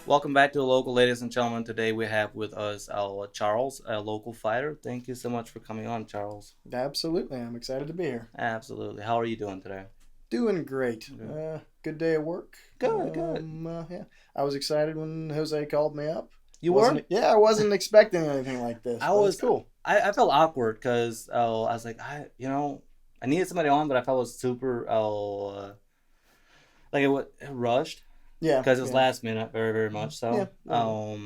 Welcome back to the local, ladies and gentlemen. Today we have with us our Charles, a local fighter. Thank you so much for coming on, Charles. Absolutely. I'm excited to be here. Absolutely. How are you doing today? Doing great. Good day at work. Good. Yeah. I was excited when Jose called me up. You were? Yeah, I wasn't expecting anything like this. It's cool. I felt awkward because I was like, I needed somebody on, but I felt it was super, it rushed. Yeah. Because it was last minute, very, very much so. Yeah.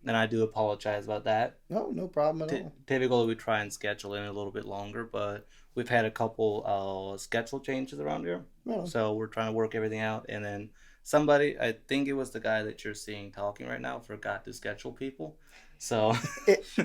And I do apologize about that. No problem at all. Typically, we try and schedule in a little bit longer, but we've had a couple schedule changes around here. Yeah. So we're trying to work everything out. And then somebody, I think it was the guy that you're seeing talking right now, forgot to schedule people. So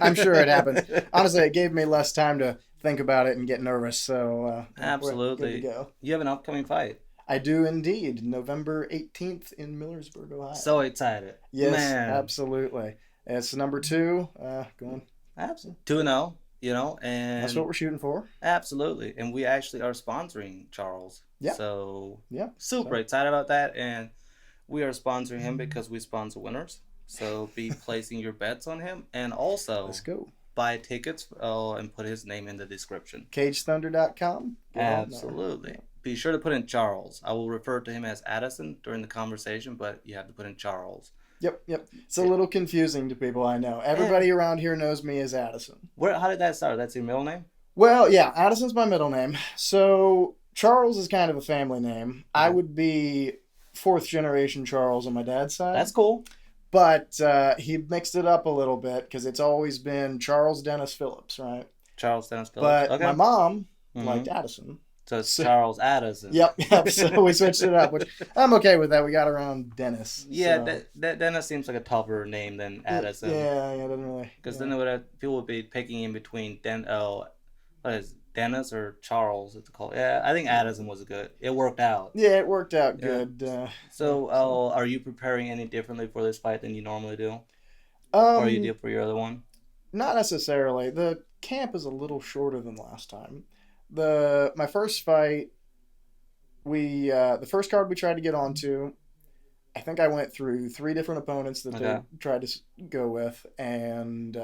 I'm sure it happens. Honestly, it gave me less time to think about it and get nervous. So absolutely. Good to go. You have an upcoming fight. I do indeed. November 18th in Millersburg, Ohio. So excited. Yes, Man. Absolutely. It's number 2. Going. Absolutely. 2-0, and that's what we're shooting for. Absolutely. And we actually are sponsoring Charles. Yeah. So yeah. Super excited about that. And we are sponsoring him because we sponsor winners. So be placing your bets on him. And also let's go. Buy tickets and put his name in the description. CageThunder.com. Absolutely. Be sure to put in Charles. I will refer to him as Addison during the conversation, but you have to put in Charles. Yep. It's a little confusing to people, I know. Everybody around here knows me as Addison. How did that start? That's your middle name? Well, yeah, Addison's my middle name. So Charles is kind of a family name. I would be 4th generation Charles on my dad's side. That's cool. But he mixed it up a little bit because it's always been Charles Dennis Phillips, right? Charles Dennis Phillips. But my mom liked Addison. So it's Charles Addison. Yep. So we switched it up, which I'm okay with that. We got around Dennis. Yeah, so. that Dennis seems like a tougher name than Addison. Yeah, it doesn't really. Because then people would be picking in between Dennis or Charles. It's called. Yeah, I think Addison was good. It worked out. Yeah, it worked out good. So, are you preparing any differently for this fight than you normally do? Or you did for your other one? Not necessarily. The camp is a little shorter than last time. My first fight, the first card we tried to get onto, I think I went through 3 different opponents that they tried to go with, and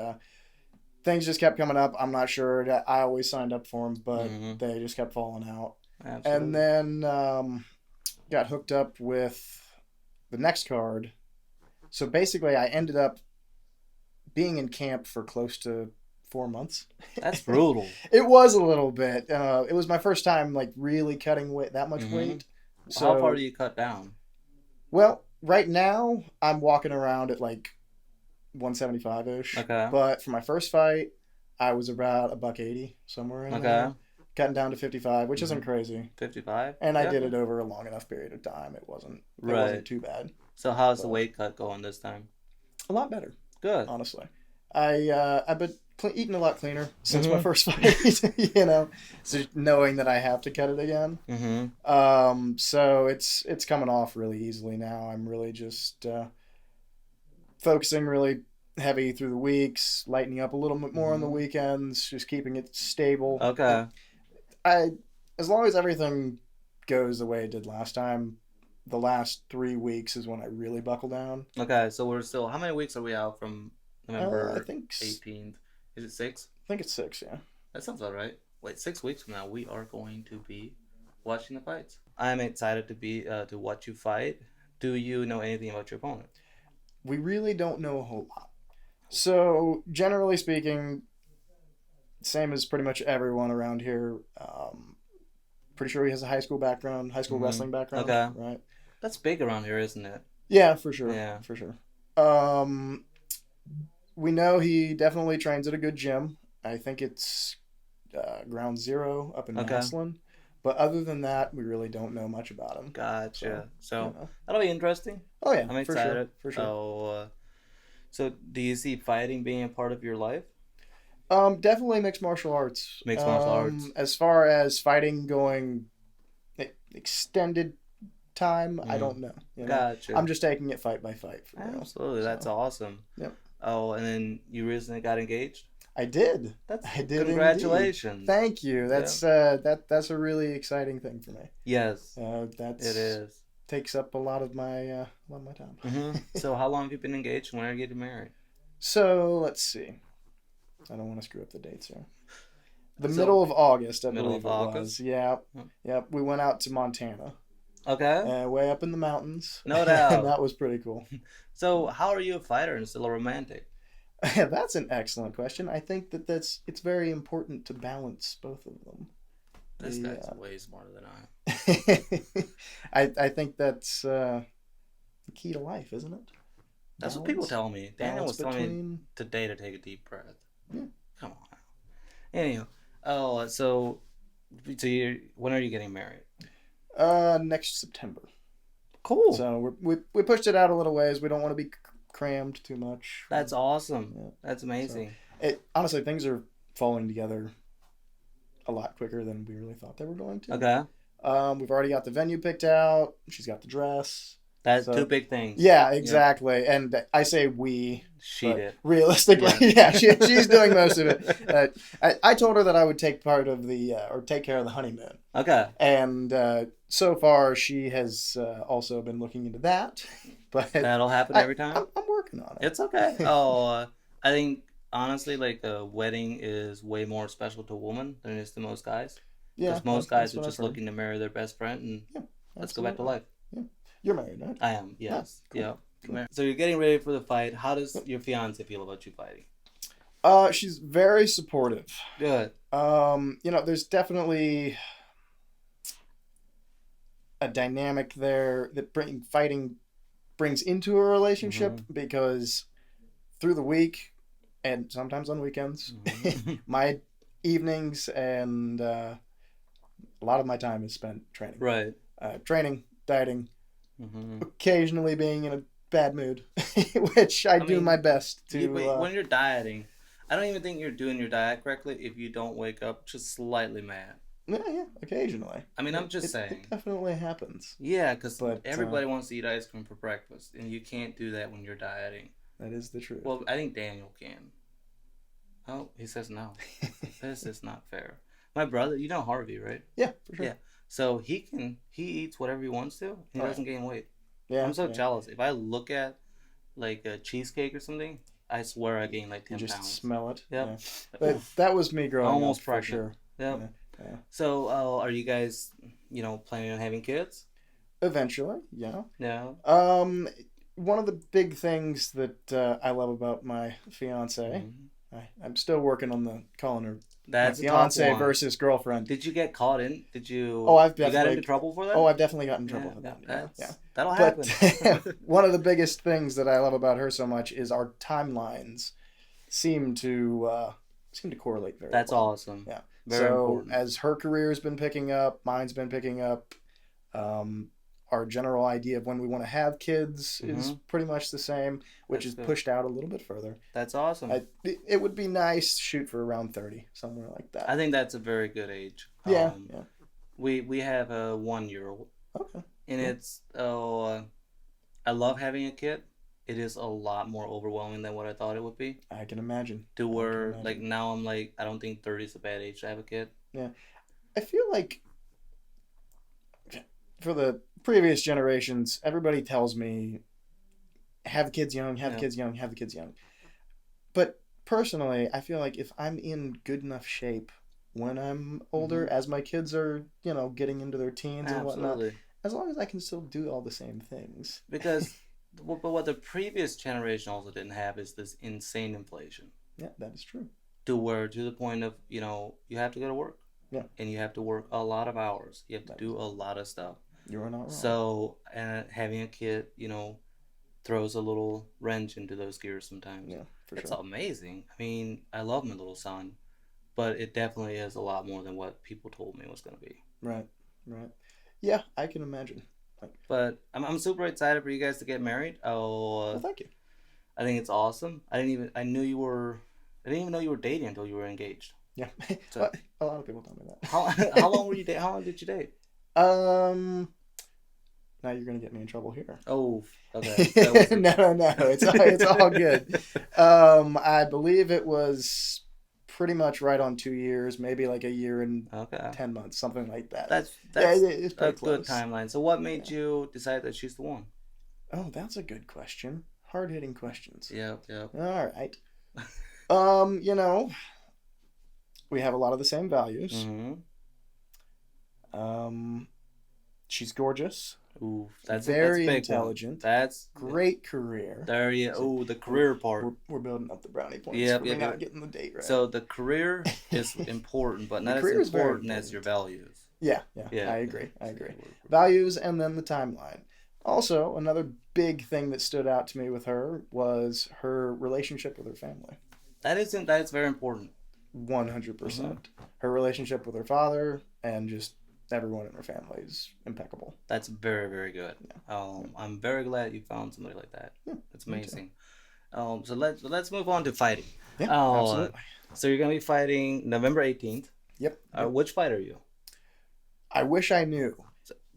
things just kept coming up. I'm not sure. I always signed up for them, but they just kept falling out. Absolutely. And then got hooked up with the next card. So basically, I ended up being in camp for close to 4 months. That's brutal. It was a little bit. It was my first time really cutting weight, that much weight. So, how far do you cut down? Well, right now I'm walking around at 175-ish. Okay. But for my first fight, I was about $180 somewhere in there. Cutting down to 55, which isn't crazy. 55. And I did it over a long enough period of time. It wasn't too bad. So how's the weight cut going this time? A lot better. Good. Honestly, I've been eating a lot cleaner since my first fight. So knowing that I have to cut it again. So it's coming off really easily now. I'm really just focusing really heavy through the weeks, lightening up a little bit more on the weekends, just keeping it stable. Okay. As long as everything goes the way it did last time, the last 3 weeks is when I really buckle down. Okay, so we're still. How many weeks are we out from November? I think 18th. Is it 6? I think it's 6. Yeah. That sounds all right. Wait, 6 weeks from now, we are going to be watching the fights. I'm excited to watch you fight. Do you know anything about your opponent? We really don't know a whole lot. So generally speaking, same as pretty much everyone around here. Pretty sure he has a high school wrestling background. Okay. Right. That's big around here, isn't it? Yeah, for sure. Yeah. For sure. We know he definitely trains at a good gym. I think it's Ground Zero up in Maslin. But other than that, we really don't know much about him. Gotcha. So that'll be interesting. Oh, yeah. I'm excited. For sure. So do you see fighting being a part of your life? Definitely mixed martial arts. Mixed martial arts. As far as fighting going extended time, I don't know. Gotcha. I'm just taking it fight by fight. Absolutely. That's awesome. Yep. Oh, and then you recently got engaged? I did. I did. Congratulations. Indeed. Thank you. That's a really exciting thing for me. Yes. It is. takes up a lot of my time. So how long have you been engaged? When are you getting married? So let's see. I don't want to screw up the dates here. The So, middle of August, I middle believe of it August? was. Yeah, Huh. yep. We went out to Montana, Okay. way up in the mountains, No and doubt. that was pretty cool. So how are you a fighter and still a romantic? That's an excellent question. I think it's very important to balance both of them. This The, guy's way smarter than I am. I think that's the key to life, isn't it? That's what people tell me. Daniel was telling me today to take a deep breath. Yeah. Come on now. Anyhow, when are you getting married? Next September. Cool. So we pushed it out a little ways. We don't want to be crammed too much. That's awesome. Yeah. That's amazing. So honestly, things are falling together a lot quicker than we really thought they were going to. Okay. We've already got the venue picked out. She's got the dress. That's two big things. Yeah, exactly. Yep. And I say we. She did. Realistically, yeah, she's doing most of it. I told her that I would take part of take care of the honeymoon. Okay. And so far, she has also been looking into that. But that'll happen every time? I'm working on it. It's okay. I think, honestly, like, a wedding is way more special to a woman than it is to most guys. Yeah. Because most guys are just looking to marry their best friend and let's go back to life. Yeah. You're married, right? I am, yes. Cool. Yeah. Cool. So you're getting ready for the fight. How does your fiance feel about you fighting? She's very supportive. Good. There's definitely a dynamic there that fighting brings into a relationship because through the week and sometimes on weekends, my evenings and a lot of my time is spent training. Right. Training, dieting, occasionally being in a bad mood, which I do my best to. When you're dieting, I don't even think you're doing your diet correctly if you don't wake up just slightly mad. Yeah, occasionally. I mean, I'm just saying. It definitely happens. Yeah, because everybody wants to eat ice cream for breakfast, and you can't do that when you're dieting. That is the truth. Well, I think Daniel can. Oh, he says no. This is not fair. My brother, you know Harvey, right? Yeah, for sure. Yeah. So he eats whatever he wants to. He doesn't gain weight. Yeah. I'm so jealous. If I look at like a cheesecake or something, I swear I gain like 10 pounds. You just smell it. Yep. Yeah. But that was me growing almost up pregnant. For sure. Yep. Yeah. So are you guys, planning on having kids? Eventually, yeah. Yeah. One of the big things that I love about my fiance, I'm still working on calling her that's fiance versus girlfriend. Did you get caught in? Did you? Oh, I've definitely. You got into trouble for that? Oh, I've definitely gotten in trouble for that. Yeah. That'll happen. One of the biggest things that I love about her so much is our timelines seem to correlate very well. That's awesome. Yeah. Very important. As her career has been picking up, mine's been picking up. Our general idea of when we want to have kids is pretty much the same, which is pushed out a little bit further. That's awesome. It would be nice to shoot for around 30, somewhere like that. I think that's a very good age. Yeah. We have a 1-year-old. Okay. And it's I love having a kid. It is a lot more overwhelming than what I thought it would be. I can imagine. Like now I'm like, I don't think 30 is a bad age to have a kid. Yeah. I feel like for the previous generations, everybody tells me, have kids young, have kids young, have the kids young. But personally, I feel like if I'm in good enough shape when I'm older, as my kids are, getting into their teens and whatnot, as long as I can still do all the same things. Because, but what the previous generation also didn't have is this insane inflation. Yeah, that is true. To the point of, you have to go to work. Yeah. And you have to work a lot of hours. You have to do a lot of stuff. You're not wrong. So, and having a kid, throws a little wrench into those gears sometimes. Yeah, for sure. It's amazing. I mean, I love my little son, but it definitely is a lot more than what people told me it was going to be. Right. Yeah, I can imagine. But I'm super excited for you guys to get married. Well, thank you. I think it's awesome. I didn't even know you were dating until you were engaged. Yeah. So, a lot of people tell me that. How long were you dating? How long did you date? Now you're gonna get me in trouble here. Oh, okay. No. It's all good. I believe it was pretty much right on 2 years, maybe like a year and Okay. 10 months, something like that. That's It's a pretty good close. timeline. So what made Yeah. you decide that she's the one? Oh, that's a good question. Hard hitting questions. Yep, yep. All right. You know, we have a lot of the same values. Mm-hmm. She's gorgeous. Ooh, that's Very a big intelligent. one. That's great career. there. You. Oh, the career part. We're building up the brownie points Yep, for me yep, not yep. getting the date right. So the career is important, but The not as career is very important as your values. Yeah, Yeah, I agree. Values and then the timeline. Also, another big thing that stood out to me with her was her relationship with her family. That is very important. 100%. Her relationship with her father and just everyone in her family is impeccable. That's very, very good. Yeah. I'm very glad you found somebody like that. Yeah, That's amazing. So let's move on to fighting. Yeah, absolutely. So you're gonna be fighting November 18th. Yep. Which fight are you? I wish I knew.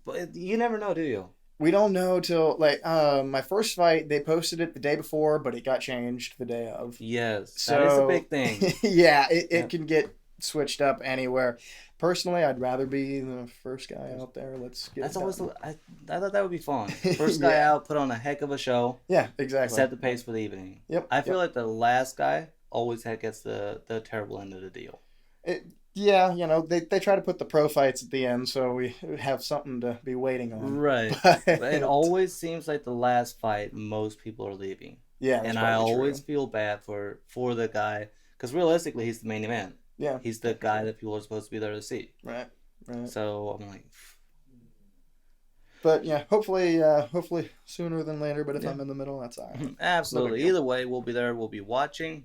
But you never know, do you? We don't know till like my first fight. They posted it the day before, but it got changed the day of. Yes, So, that is a big thing. Yeah, it can get switched up anywhere. Personally, I'd rather be the first guy out there. Let's get. That's it always done. I thought that would be fun. First guy Yeah. out, put on a heck of a show. Yeah, exactly. Set the pace for the evening. Yep. I feel like the last guy always gets the terrible end of the deal. Yeah, they try to put the pro fights at the end, so we have something to be waiting on. Right. But it always seems like the last fight, most people are leaving. Yeah, and I always feel bad for the guy because realistically, he's the main event. Yeah, he's the guy that people are supposed to be there to see. Right. So I'm like, but yeah, hopefully sooner than later. But if I'm in the middle, that's all right. Absolutely. Either way, we'll be there. We'll be watching.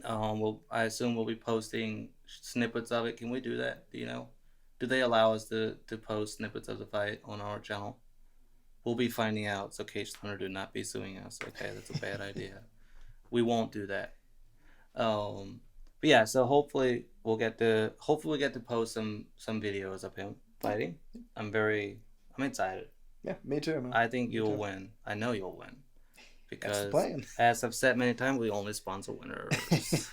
I assume we'll be posting snippets of it. Can we do that? Do you know? Do they allow us to post snippets of the fight on our channel? We'll be finding out. So Cage Thunder do not be suing us. Okay, that's a bad idea. We won't do that. But yeah, so hopefully we get to post some videos of him fighting. I'm excited. Yeah, me too, man. I think you'll win. I know you'll win. Because as I've said many times, we only sponsor winners.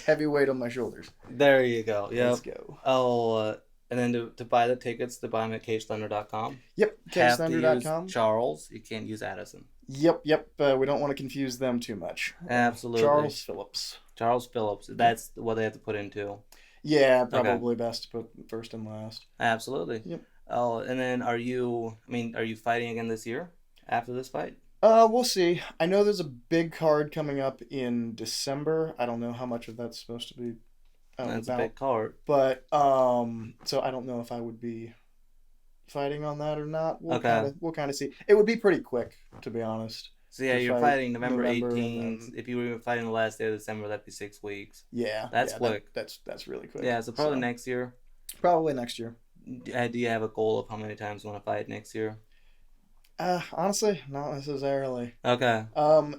Heavy weight on my shoulders. There you go. Yep. Let's go. Oh, and then to buy the tickets, to buy them at cagethunder.com. Yep, cagethunder.com. Charles, you can't use Addison. Yep. We don't want to confuse them too much. Absolutely. Charles Phillips. Charles Phillips. That's what they have to put into. Yeah, probably best to put first and last. Absolutely. Yep. Oh, and then are you fighting again this year after this fight? We'll see. I know there's a big card coming up in December. I don't know how much of that's supposed to be. That's a big card. But so I don't know if I would be fighting on that or not. We'll kind of see. It would be pretty quick, to be honest. So yeah, you're fighting November 18th. If you were fighting the last day of December, that'd be 6 weeks. Yeah, that's quick. That's really quick. Yeah, so probably next year. Probably next year. Do you have a goal of how many times you want to fight next year? Honestly, not necessarily. Okay.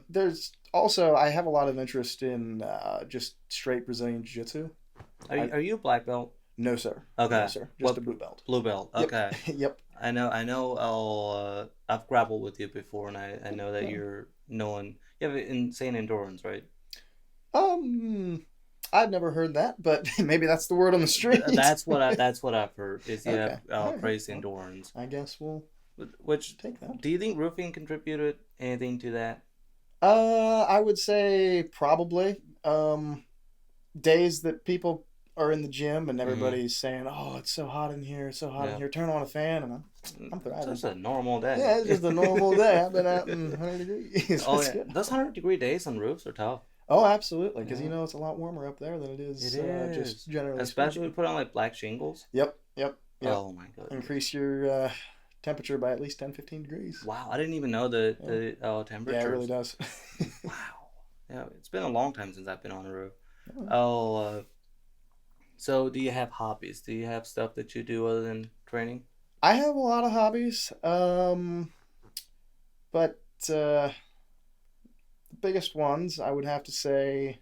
There's also I have a lot of interest in just straight Brazilian Jiu-Jitsu. Are you a black belt? No, sir. Okay. No, sir. Just a blue belt. Blue belt. Okay. Yep. I know. I've grappled with you before, and I know that you're knowing. You have insane endurance, right? I've never heard that, but maybe that's the word on the street. That's what I've heard. Is you have crazy endurance. I guess we'll take that. Do you think roofing contributed anything to that? I would say probably. Days that people are in the gym and everybody's saying, "Oh, it's so hot in here, so hot in here. Turn on a fan," and I'm thriving. It's just a normal day. Yeah, it's just a normal day. I've been out in 100 degrees. Oh yeah, those 100-degree days on roofs are tough. Oh, absolutely, because it's a lot warmer up there than it is. Just generally. Especially when you put on like black shingles. Yep. Oh my god. Increase your temperature by at least 10-15 degrees. Wow, I didn't even know the temperature. Yeah, it really does. Wow. Yeah, it's been a long time since I've been on a roof. So do you have hobbies? Do you have stuff that you do other than training? I have a lot of hobbies, but the biggest ones I would have to say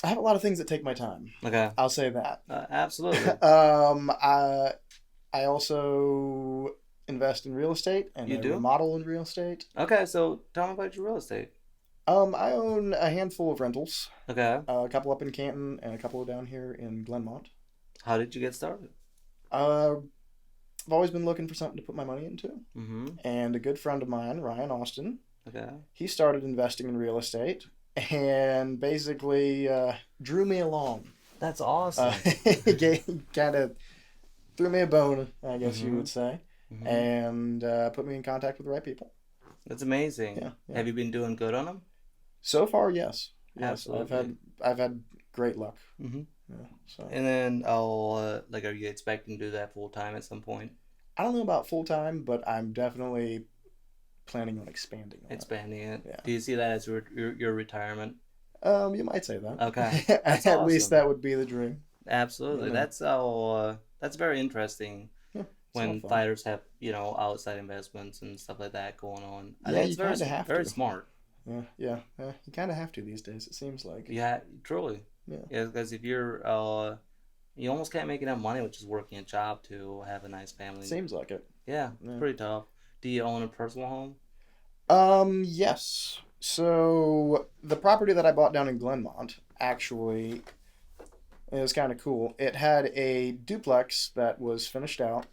I have a lot of things that take my time. Okay, I'll say that. Absolutely. I also invest in real estate and you do? remodel in real estate. Okay, so tell me about your real estate. I own a handful of rentals, Okay. a couple up in Canton and a couple down here in Glenmont. How did you get started? Uh, I've always been looking for something to put my money into, Mm-hmm. and a good friend of mine, Ryan Austin, Okay. he started investing in real estate and basically drew me along. That's awesome. He kind of threw me a bone, I guess you Mm-hmm. would say, Mm-hmm. and put me in contact with the right people. That's amazing. Yeah, yeah. Have you been doing good on them? So far, yes, yes, Absolutely. I've had great luck. Mm-hmm. Yeah, so And then, like, are you expecting to do that full time at some point? I don't know about full time, but I'm definitely planning on expanding on it. Expanding it. Yeah. Do you see that as your retirement? You might say that. Okay, that's At least awesome. that would be the dream. Absolutely. You know. That's very interesting Yeah, it's a lot when of fun. fighters have outside investments and stuff like that going on. I Yeah, think you it's very kind of have very to. smart. Yeah. You kind of have to these days. It seems like. Yeah, truly. Yeah. Yeah, because if you're you almost can't make enough money with just working a job to have a nice family. Seems like it. Yeah, Yeah. pretty tough. Do you own a personal home? Yes. So the property that I bought down in Glenmont actually it was kind of cool. It had a duplex that was finished out,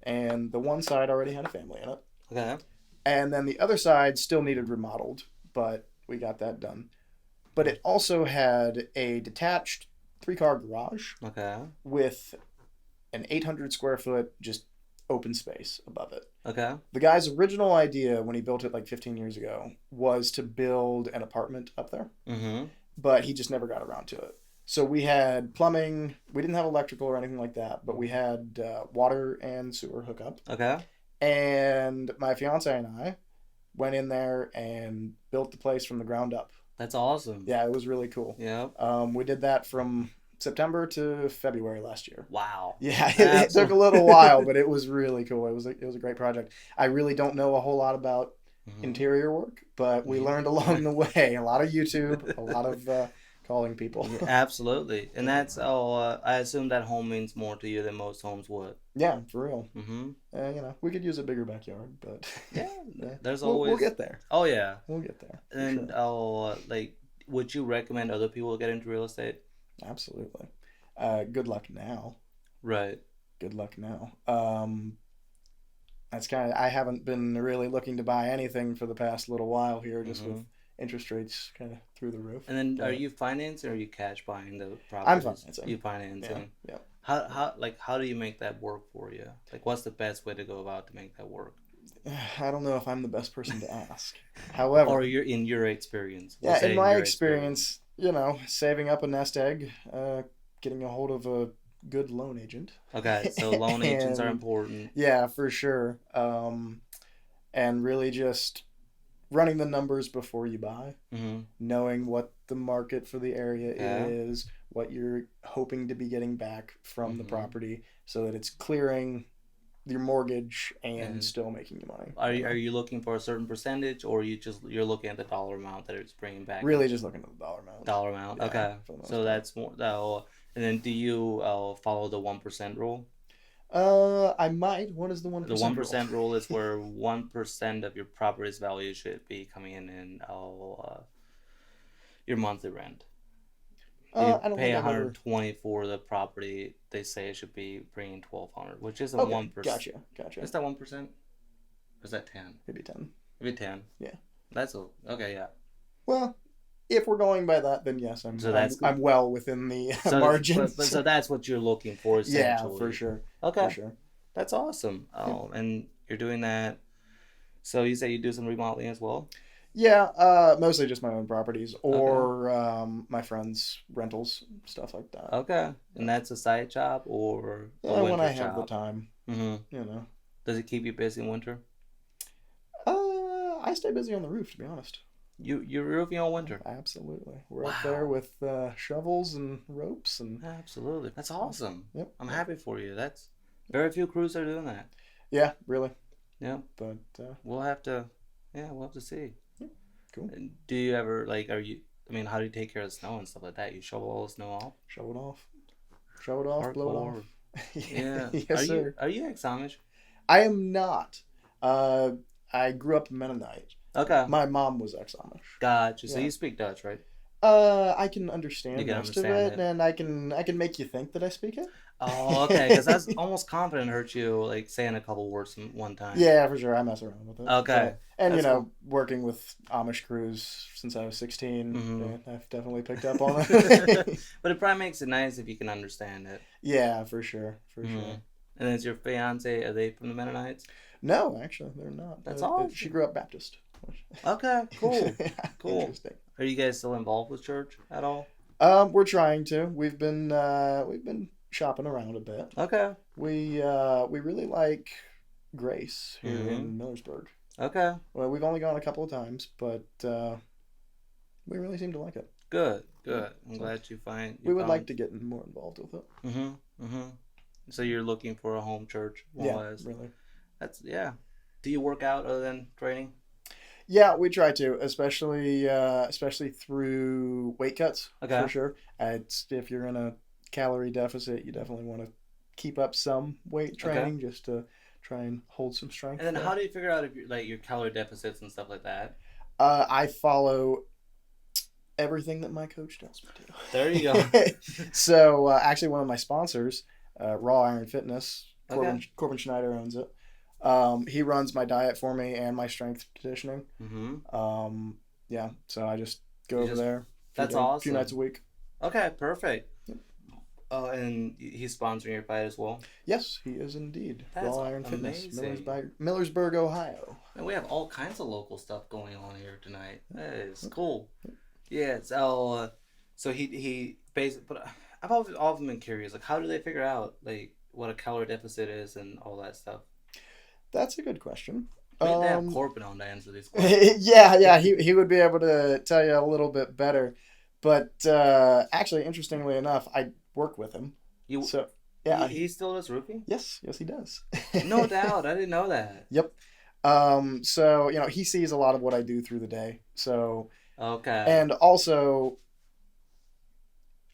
and the one side already had a family in it. Okay. And then the other side still needed remodeled, but we got that done. But it also had a detached 3-car garage Okay. with an 800 square foot just open space above it. Okay. The guy's original idea when he built it like 15 years ago was to build an apartment up there, Mm-hmm. but he just never got around to it. So we had plumbing. We didn't have electrical or anything like that, but we had water and sewer hookup. Okay. And my fiance and I went in there and built the place from the ground up. That's awesome. Yeah, it was really cool. Yeah. We did that from September to February last year. Wow. Yeah, it took a little while, but it was really cool. It was a great project. I really don't know a whole lot about interior work, but we learned along the way. A lot of YouTube, a lot of calling people. Yeah, absolutely. And that's I assume that home means more to you than most homes would. Yeah, for real. Mm-hmm. We could use a bigger backyard, but Yeah, there's we'll always. get there. Oh yeah. We'll get there. For And sure. like, would you recommend other people get into real estate? Absolutely. Good luck now. Right. Good luck now. That's kind of I haven't been really looking to buy anything for the past little while here, just with interest rates kind of through the roof. And then, But are you financing or are you cash buying the I'm properties? financing. You financing. Yeah. How do you make that work for you? Like, what's the best way to go about to make that work? I don't know if I'm the best person to ask. Or However, you're in your experience. yeah, in my experience, saving up a nest egg, getting a hold of a good loan agent. Okay, so loan agents are And- important. Yeah, for sure. And really just running the numbers before you buy, Mm-hmm. knowing what the market for the area Yeah. is, what you're hoping to be getting back from the Mhm. property, so that it's clearing your mortgage and And still making you money. Are you looking for a certain percentage, or you're looking at the dollar amount that it's bringing back? Really just looking at the dollar amount. Dollar amount. Yeah, Okay, for the most so part. that's more. And then do you follow the 1% rule? I might. What is the 1%? The 1% rule is where 1% of your property's value should be coming in your monthly rent. You I don't pay think I've ever... 120 for the property. They say it should be bringing 1,200, which isn't Okay, 1%. gotcha. Is that 1%? Or is that 10? Maybe 10. Maybe 10. Yeah. That's okay. Yeah. Well, if we're going by that, then yes, I'm well within the So, margins. so that's what you're looking for, essentially. Yeah, for sure. Okay. For sure. That's awesome. And you're doing that. So you say you do some remodeling as well? Yeah, mostly just my own properties or my friends' rentals, stuff like that. Okay. And that's a side job or a Yeah, winter when I have job? the time, Mm-hmm. Does it keep you busy in winter? I stay busy on the roof, to be honest. You're roofing all winter? Absolutely. We're up there with shovels and ropes and... Absolutely. That's awesome. Yep. I'm happy for you. That's very few crews are doing that. Yeah, really. Yeah. But we'll have to see. cool. And do you ever how do you take care of the snow and stuff like that? You shovel all the snow off? Shovel it off, blow it off. Yeah. Yes, sir. Are you ex-Amish? I am not. I grew up Mennonite. Okay. My mom was ex-Amish. Gotcha. So Yeah. you speak Dutch, right? I can You understand can most of understand it, it. and I can make you think that I speak Oh, okay. Because I was it. almost confident heard you like saying a couple words one time. Yeah, for sure. I mess around with it, Okay. and That's cool. working with Amish crews since I was 16, Mm-hmm. yeah, I've definitely picked up on it. But it probably makes it nice if you can understand it. Yeah, for sure, for Mm-hmm. sure. And is your fiance, are they from the Mennonites? No, actually, they're not. That's She awesome. grew up Baptist. Okay, cool. Yeah, Cool. interesting. Are you guys still involved with church at all? We're trying to. We've been shopping around a bit. Okay. We really like Grace here Mm-hmm. in Millersburg. Okay. Well, we've only gone a couple of times, but we really seem to like it. Good. Yeah, Good. I'm so glad you we would like found. to get more involved with it. Mm-hmm. Mm-hmm. So you're looking for a home church, more Yeah, or less. really. That's yeah. Do you work out other than training? Yeah, we try to, especially through weight cuts Okay. for sure. If you're in a calorie deficit, you definitely want to keep up some weight Okay. training just to try and hold some strength And then how there. do you figure out if you're like your calorie deficits and stuff like that? I follow everything that my coach tells me There you go. to. So actually, one of my sponsors, Raw Iron Fitness, Okay. Corbin Schneider owns it. He runs my diet for me and my strength conditioning. Mm-hmm. Yeah, so I just go You over just there that's a few nights a awesome. week. Okay, perfect. Yep. And he's sponsoring your fight as well. Yes, he is indeed. That's Raw Iron Fitness, amazing. Millersburg, Ohio. And we have all kinds of local stuff going on here tonight. That is cool. Yeah. So he basically, but I've always often been curious, like how do they figure out like what a calorie deficit is and all that stuff? That's a good question. We have to have Corbin on to answer these questions. Yeah, he would be able to tell you a little bit better. But actually, interestingly enough, I work with him. You So yeah, he still does roofing? yes, he does. No doubt. I didn't know that. Yep. So he sees a lot of what I do through the day. So Okay. and also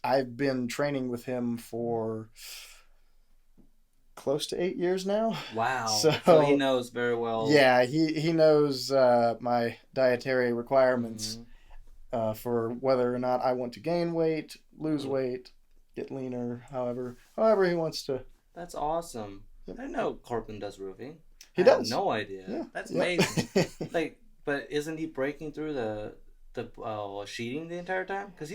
I've been training with him for close to 8 years now. Wow. So So he knows very well. yeah, he knows my dietary requirements Mm-hmm. for whether or not I want to gain weight, lose weight, get leaner, however he wants to. That's awesome. Yep. I didn't know Corbin does roofing. He I had does. no idea. Yeah. That's Yep. amazing. Like, but isn't he breaking through the sheeting the entire time? Because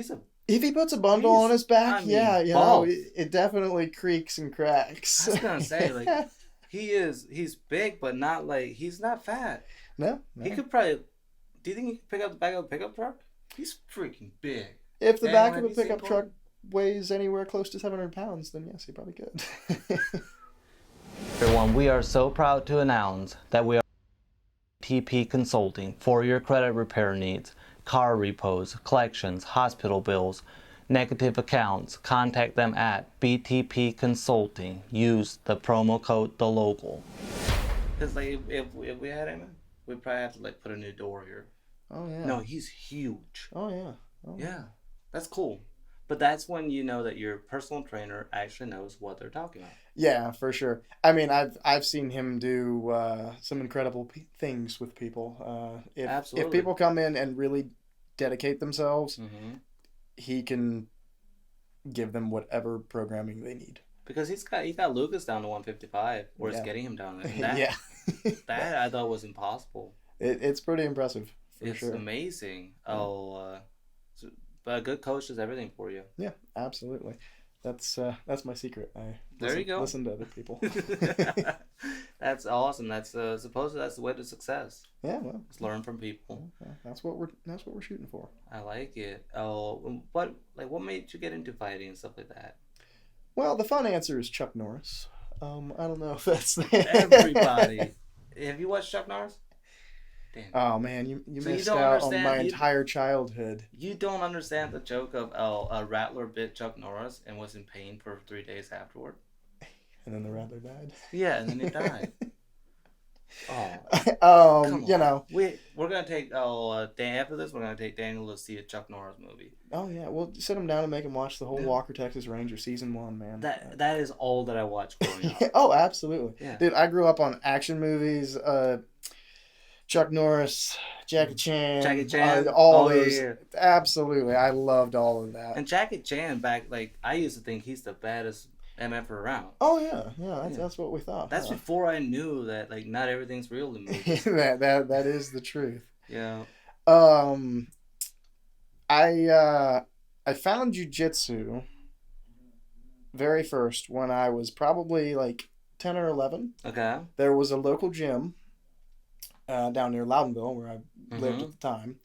If he puts a bundle on his back, I mean, yeah, both. it definitely creaks and cracks. I was gonna say like he's big, but not like he's not fat. No, He could probably. Do you think he could pick up the back of a pickup truck? He's freaking big. If the Daniel, back of have a you seen pickup Corbin? truck weighs anywhere close to 700 pounds, then yes, he probably could. Everyone, we are so proud to announce that we are TP Consulting for your credit repair needs, car repos, collections, hospital bills, negative accounts. Contact them at BTP Consulting. Use the promo code The Local. Because like if we had him, we'd probably have to like put a new door here. Oh yeah. No, he's huge. Oh yeah. Oh, Yeah, that's cool. But that's when you know that your personal trainer actually knows what they're talking about. Yeah, for sure. I mean, I've seen him do some incredible things with people. If Absolutely. people come in and really dedicate themselves, Mm-hmm. he can give them whatever programming they need. Because he got Lucas down to 155, or it's Yeah. getting him down there. That, Yeah. that I thought was impossible. It's pretty impressive, for It's sure. amazing. But a good coach does everything for you. Yeah, absolutely. That's my secret. There you go. Listen to other people. That's awesome. That's supposedly that's the way to success. Yeah, well, Just learn from people. that's what we're shooting for. I like it. Oh, what made you get into fighting and stuff like that? Well, the fun answer is Chuck Norris. I don't know if that's Everybody. Have you watched Chuck Norris? Damn. Oh man, you So you missed don't out on understand- my you- entire childhood. You don't understand the joke of a rattler bit Chuck Norris and was in pain for 3 days afterward. And then the rattler died. Yeah, and then he died. Oh, Come on. We're gonna take Dan after this. We're gonna take Daniel to see a Chuck Norris movie. Oh yeah, well sit him down and make him watch the whole Yeah. Walker Texas Ranger season 1, man. That is all that I watched growing up. Oh, absolutely, Yeah. dude. I grew up on action movies. Chuck Norris, Jackie Jackie Chan, Chan. all Oh those. yeah. Absolutely, I loved all of that. And Jackie Chan back like I used to think he's the baddest MF around. Oh yeah, yeah. Yeah. That's what we thought. That's Huh? before I knew that like not everything's real in movies. that is the truth. Yeah. Um, I found jujitsu very first when I was probably like 10 or 11. Okay. There was a local gym down near Loudonville where I lived at the time.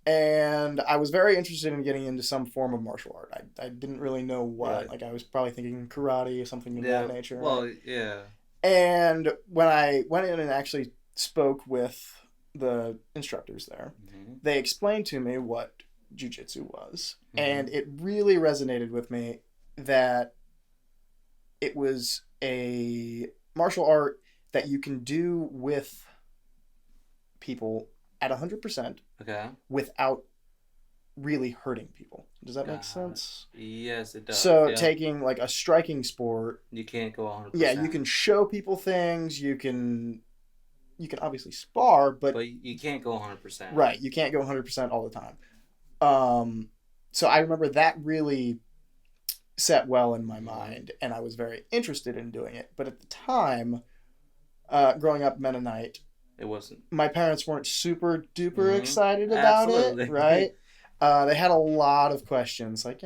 And I was very interested in getting into some form of martial art. I didn't really know what. Right. Like I was probably thinking karate, something of that nature. Well, right? yeah. And when I went in and actually spoke with the instructors there, they explained to me what jiu-jitsu was. And it really resonated with me that it was a martial art that you can do with people at 100% without really hurting people. Does that make sense? Yes, it does. So taking like a striking sport, you can't go 100%. Yeah, you can show people things. You can obviously spar, but you can't go 100%. Right, you can't go 100% all the time. So I remember that really set well in my mind, and I was very interested in doing it. But at the time, growing up Mennonite, it wasn't. My parents weren't super duper excited about it, right? They had a lot of questions, like,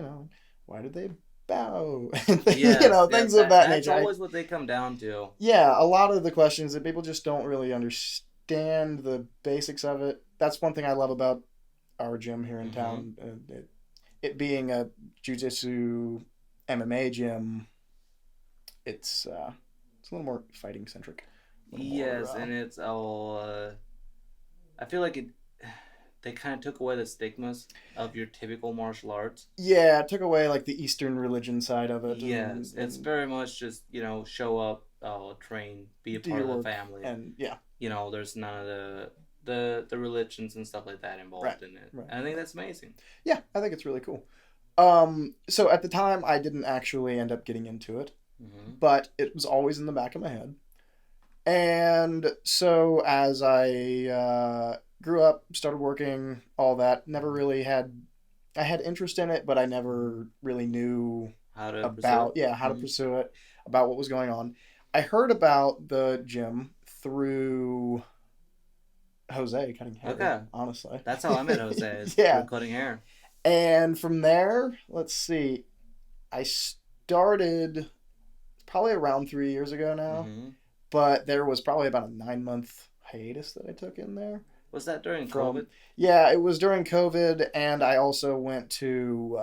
why did they bow? Things of that nature. That's always what they come down to. Yeah, a lot of the questions that people just don't really understand the basics of it. That's one thing I love about our gym here in town. It being a jiu-jitsu MMA gym, it's a little more fighting centric. Yes, and it's all. I feel like they kind of took away the stigmas of your typical martial arts. Yeah, it took away like the Eastern religion side of it. Yes, it's very much just show up, train, be a part of the family, and there's none of the religions and stuff like that involved in it. Right. And I think that's amazing. Yeah, I think it's really cool. So at the time, I didn't actually end up getting into it, but it was always in the back of my head. And so as I grew up, started working, all that, never really I had interest in it, but I never really knew how to pursue it, about what was going on. I heard about the gym through Jose cutting hair. Okay. Honestly. That's how I met Jose, through cutting hair. And from there, let's see, I started probably around 3 years ago now. But there was probably about a 9-month hiatus that I took in there. Was that during COVID? Yeah, it was during COVID, and I also went to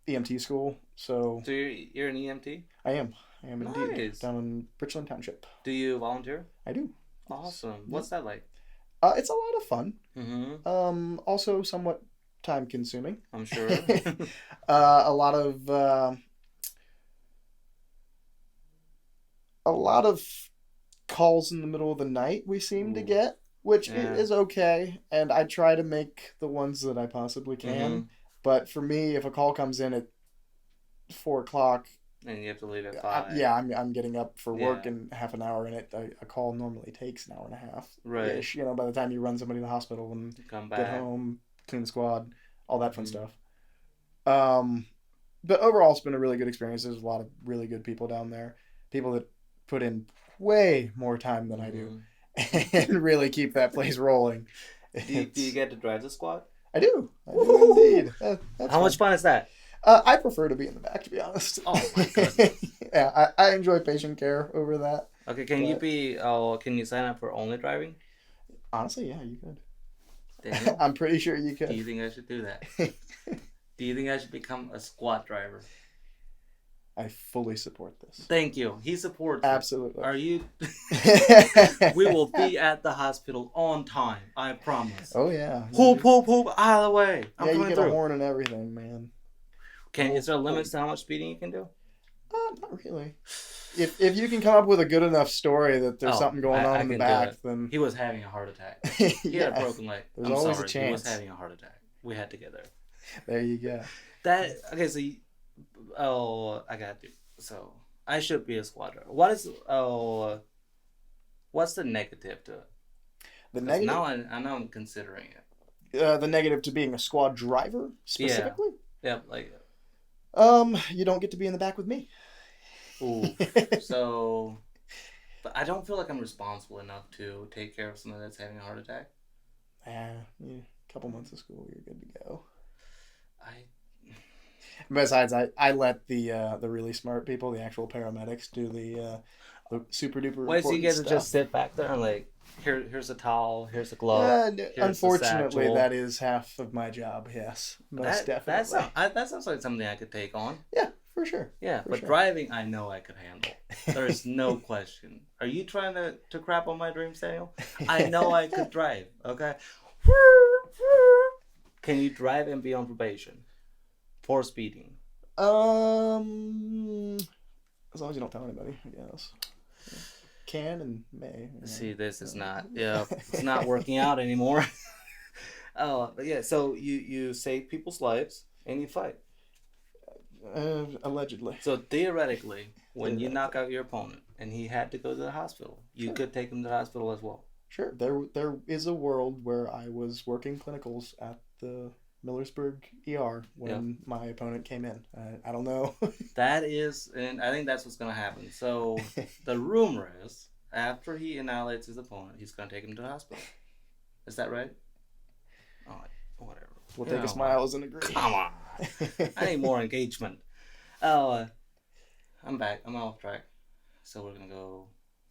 EMT school. So you're an EMT? I am indeed. Down in Richland Township. Do you volunteer? I do. Awesome. Yes. What's that like? It's a lot of fun. Also somewhat time consuming. I'm sure. A lot of calls in the middle of the night we seem to get, which is okay, and I try to make the ones that I possibly can. But for me, if a call comes in at 4:00 and you have to leave at 5, I'm getting up for work in half an hour, and a call normally takes an hour and a half. Right. By the time you run somebody to the hospital and get home, clean the squad, all that fun stuff. But overall, it's been a really good experience. There's a lot of really good people down there, people that put in way more time than I do, and really keep that place rolling. Do you get to drive the squad? I do indeed. How much fun is that? I prefer to be in the back, to be honest. Oh my goodness. Yeah, I enjoy patient care over that. Okay, can you sign up for only driving? Honestly, yeah, you could. Daniel? I'm pretty sure you could. Do you think I should do that? Do you think I should become a squad driver? I fully support this. Thank you. He supports Absolutely. It. Are you? We will be at the hospital on time. I promise. Oh yeah. Hoop hoop hoop! Out of the way. I'm coming you get a horn and everything, man. Is there limits to how much speeding you can do? Not really. If you can come up with a good enough story that there's something going on in the back, then he was having a heart attack. He had a broken leg. There's always a chance. He was having a heart attack. We had to get there. There you go. I got to. So I should be a squad driver. What's the negative to it? The Because negative, I know I'm considering it. the negative to being a squad driver Yeah. specifically. Yeah. Like, You don't get to be in the back with me. oof. So, but I don't feel like I'm responsible enough to take care of someone that's having a heart attack. Yeah, a couple months of school, you're good to go. I Besides, I let the really smart people, the actual paramedics, do the super duper Why so you important get to stuff. just sit back there and like here's a towel, here's a glove, here's a Unfortunately, satchel. that is half of my job. Yes, most definitely. That sounds like something I could take on. Yeah, for sure. Yeah, For but sure. driving I know I could handle. There's no question. Are you trying to crap on my dreams, Daniel? I know I could drive. Okay. Can you drive and be on probation for speeding? As long as you don't tell anybody, I guess. Can and may. See, this is not. Yeah, it's not working out anymore. Oh, but yeah. So you save people's lives and you fight. Allegedly. So theoretically, when you knock out your opponent and he had to go to the hospital, you could take him to the hospital as well. Sure. There is a world where I was working clinicals at the Millersburg ER when my opponent came in. I don't know. That is, and I think that's what's going to happen. So the rumor is, after he annihilates his opponent, he's going to take him to the hospital. Is that right? Oh, whatever. We'll take a smile as an agree. Come on. I need more engagement. Oh, I'm back. I'm off track. So we're going to go.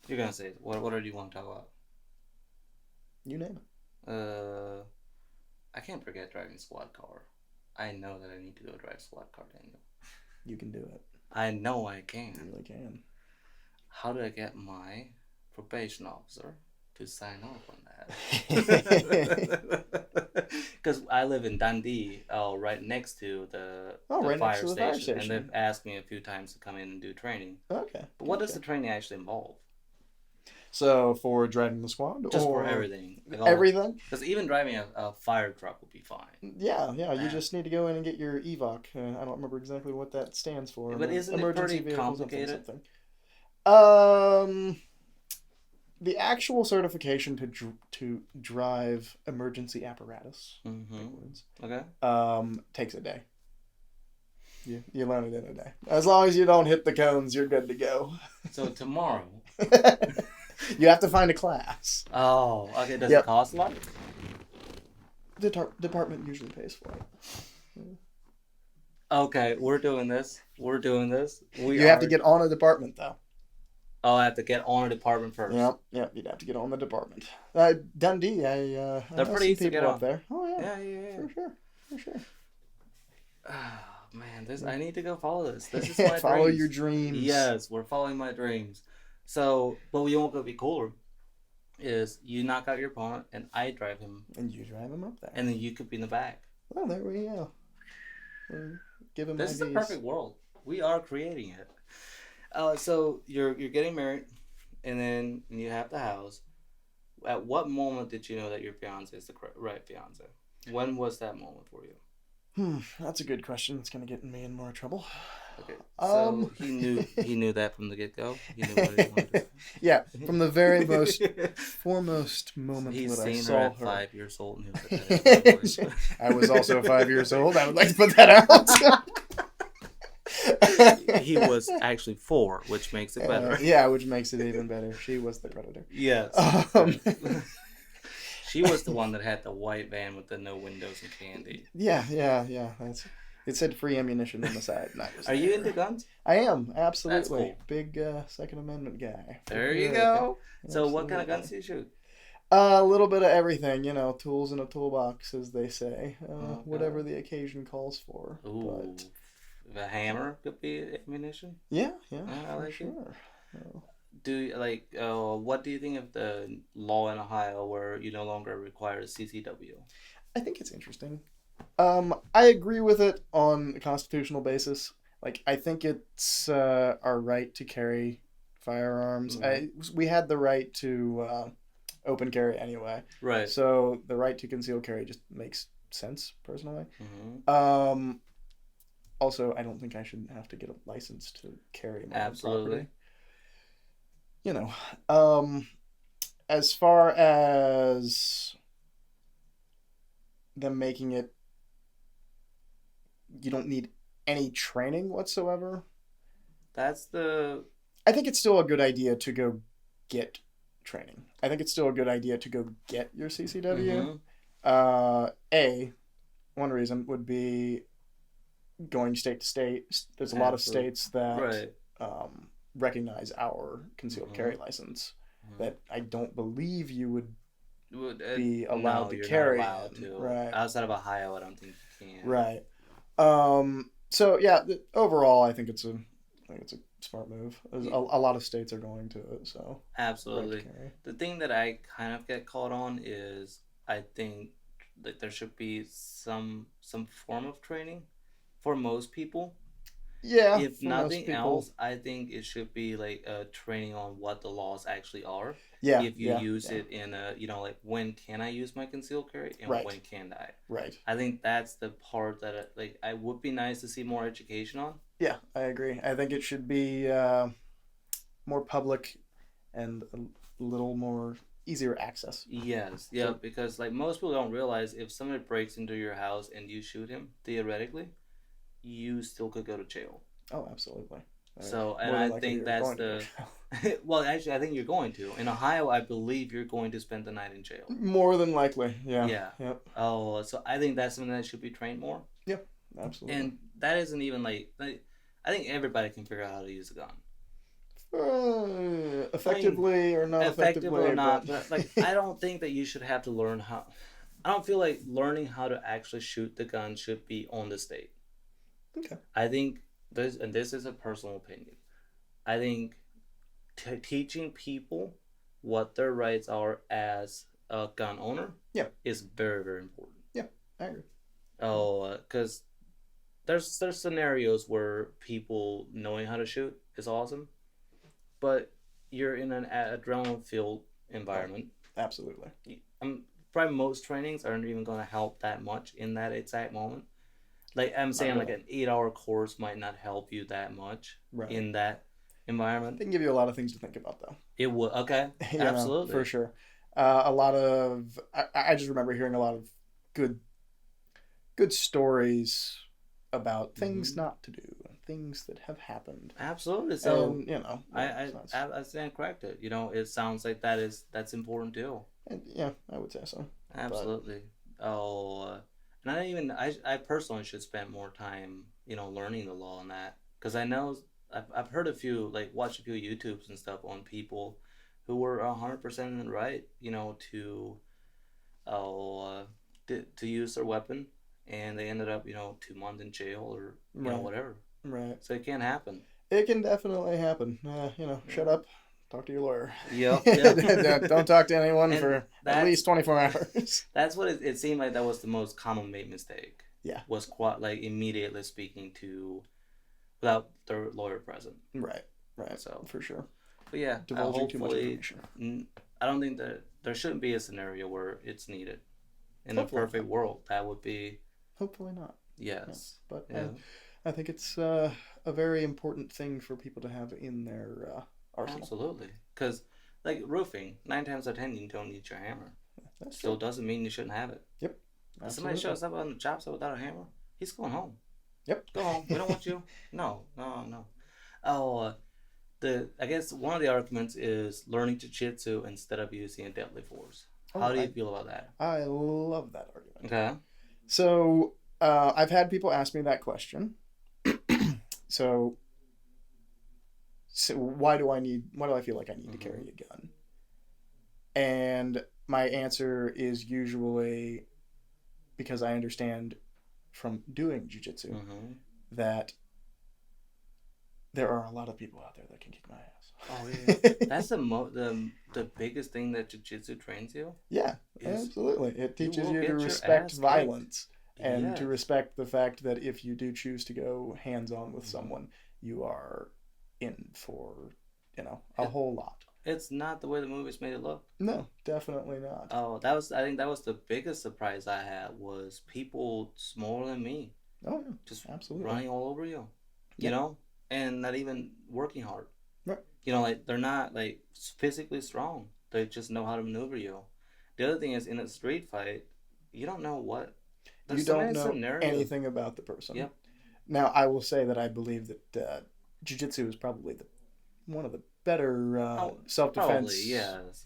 You're going to say, what do you want to talk about? You name it. I can't forget driving squad car. I know that I need to go drive squad car, Daniel. You can do it. I know I can. You really can. How do I get my probation officer to sign off on that? Because I live in Dundee, right next to the fire station, and they've asked me a few times to come in and do training. Okay. But what does the training actually involve? So for driving the squad, just for everything, like everything. Because even driving a fire truck would be fine. Yeah. You just need to go in and get your EVOC. I don't remember exactly what that stands for. But isn't it pretty complicated? The actual certification to drive emergency apparatus, takes a day. You learn it in a day. As long as you don't hit the cones, you're good to go. So tomorrow. You have to find a class. Oh, okay. Does it cost a lot? The department usually pays for it. Okay, we're doing this. You have to get on a department, though. Oh, I have to get on a department first. Yep. You'd have to get on the department. Dundee, they're pretty easy to get up on there. Oh yeah. Yeah. For sure. Oh, man, I need to go follow this. This is my follow dreams. Your dreams. Yes, we're following my dreams. So, but we won't go be cooler. Is you knock out your opponent and I drive him, and you drive him up there, and then you could be in the back. Well, there we go. Give him. This is a perfect world. We are creating it. So you're getting married, and then you have the house. At what moment did you know that your fiance is the right fiance? When was that moment for you? That's a good question. It's gonna get me in more trouble. Okay, so he knew that from the get-go. He knew what he wanted to. Yeah, from the very foremost moment He's that I seen saw her at her. 5 years old, and he was like, that is my voice. I was also 5 years old. I would like to put that out. He was actually 4, which makes it better. Which makes it even better. She was the predator. Yes. She was the one that had the white van with the no windows and candy. Yeah. It said free ammunition on the side. Are you into guns? I am, absolutely. That's cool. Big Second Amendment guy. There you go. So what kind of guns do you shoot? A little bit of everything, tools in a toolbox, as they say. Whatever the occasion calls for. Ooh. The hammer could be ammunition? Yeah, I like sure. What do you think of the law in Ohio where you no longer require a CCW? I think it's interesting. I agree with it on a constitutional basis. I think it's our right to carry firearms. Mm-hmm. We had the right to open carry anyway. Right. So the right to concealed carry just makes sense, personally. Mm-hmm. Also, I don't think I should have to get a license to carry my property. as far as them making it, you don't need any training whatsoever. That's the. I think it's still a good idea to go get training. I think it's still a good idea to go get your CCW. Mm-hmm. One reason would be going state to state. There's a lot of Absolutely. states that Right. recognize our concealed Mm-hmm. carry license Mm-hmm. that I don't believe you would be allowed No, to you're not carry allowed in. to. Right. Outside of Ohio, I don't think you can. Right. So yeah, overall, I think it's a smart move. There's a lot of states are going to it, so right to Absolutely. carry. The thing that I kind of get caught on is I think that there should be some form of training for most people. Yeah, If for most nothing people. else, I think it should be like a training on what the laws actually are. Yeah, If you yeah, use yeah. it in a, like when can I use my concealed carry and Right, when can't I? right. I think that's the part that I would be nice to see more education on. Yeah, I agree. I think it should be more public and a little more easier access. Yes, yeah, For because like most people don't realize if somebody breaks into your house and you shoot him, theoretically, you still could go to jail. oh, absolutely. So, and More than I likely, think you're that's going to go to the. jail. Well, actually, I think you're going to. In Ohio, I believe you're going to spend the night in jail. More than likely, yeah. Yeah. Yep. Oh, so I think that's something that should be trained more. Yep. Absolutely. And that isn't even like I think everybody can figure out how to use a gun. Effectively or not Effective effectively, or not, but but like I don't think that you should have to learn how. I don't feel like learning how to actually shoot the gun should be on the state. okay. I think this, and this is a personal opinion. I think teaching people what their rights are as a gun owner, Yeah, is very very important. yeah, I agree. Oh, because there's scenarios where people knowing how to shoot is awesome, but you're in an adrenaline filled Oh, environment. absolutely. Probably most trainings aren't even going to help that much in that exact moment. Like I'm Not saying, like really. an 8 hour course might not help you that much Right. in that environment. They can give you a lot of things to think about, though. It would, okay, You know, absolutely. for sure. A lot of I just remember hearing a lot of good stories about things Mm-hmm. not to do, things that have happened, Absolutely. So and you know, I yeah, I, so I stand corrected. It sounds like that's important too. and yeah, I would say so. Absolutely. Oh, and I personally should spend more time, learning the law on that because I know I've heard a few like watched a few YouTubes and stuff on people who were 100% in the right, to oh to use their weapon, and they ended up 2 months in jail or Right, whatever. right. So it can't happen. It can definitely happen. Shut Yeah. up. Talk to your lawyer. Yep. Yep. Don't talk to anyone And for at that's least 24 hours. that's what it seemed like. That was the most common made mistake. Yeah. Was quite like immediately speaking to without their lawyer present. Right, right. So, For sure. but yeah, Divulging too much hopefully, information. I don't think that there shouldn't be a scenario where it's needed. In Hopefully a perfect not. world, that would be Hopefully not. yes. But Yeah, I think it's a very important thing for people to have in their arsenal. absolutely. Because like roofing, 9 times out of 10, you don't need your hammer. That's Still true. doesn't mean you shouldn't have it. Yep. If somebody Absolutely. shows up on the job site without a hammer, he's going home. Yep. Go home. We don't want you. No, no, no. Oh, I guess one of the arguments is learning jujitsu instead of using a deadly force. Oh, How do you feel about that? I love that argument. Okay. So I've had people ask me that question. so why do I feel like I need to carry a gun? And my answer is usually because I understand from doing jiu-jitsu Mm-hmm. that there are a lot of people out there that can kick my ass. Oh yeah, that's the biggest thing that jiu-jitsu trains you. Yeah, Is absolutely. It teaches will you to get your respect ass violence kicked. and to Yes. respect the fact that if you do choose to go hands-on with someone, you are in for, a whole lot. It's not the way the movies made it look. No, definitely not. Oh, I think that was the biggest surprise I had was people smaller than me Oh, yeah, just absolutely. running all over you, Yeah. and not even working hard. Right. Like they're not like physically strong. They just know how to maneuver you. The other thing is, in a street fight, you don't know what. You There's so don't many know scenarios. anything about the person. Yep. Now, I will say that I believe that jiu-jitsu is probably one of the better Oh, probably self-defense yes.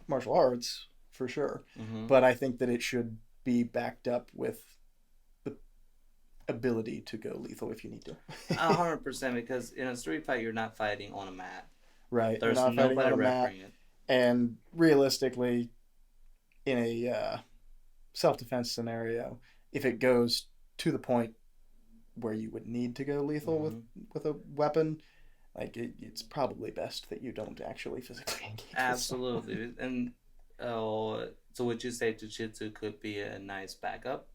martial arts for sure. Mm-hmm. But I think that it should be backed up with the ability to go lethal if you need to. 100% because in a street fight, you're not fighting on a mat. Right. You're There's not fighting nobody on a mat. refereeing it. And realistically, in a self-defense scenario, if it goes to the point where you would need to go lethal Mm-hmm. with a weapon, like it's probably best that you don't actually physically engage with someone. Absolutely. And so would you say jiu-jitsu could be a nice backup?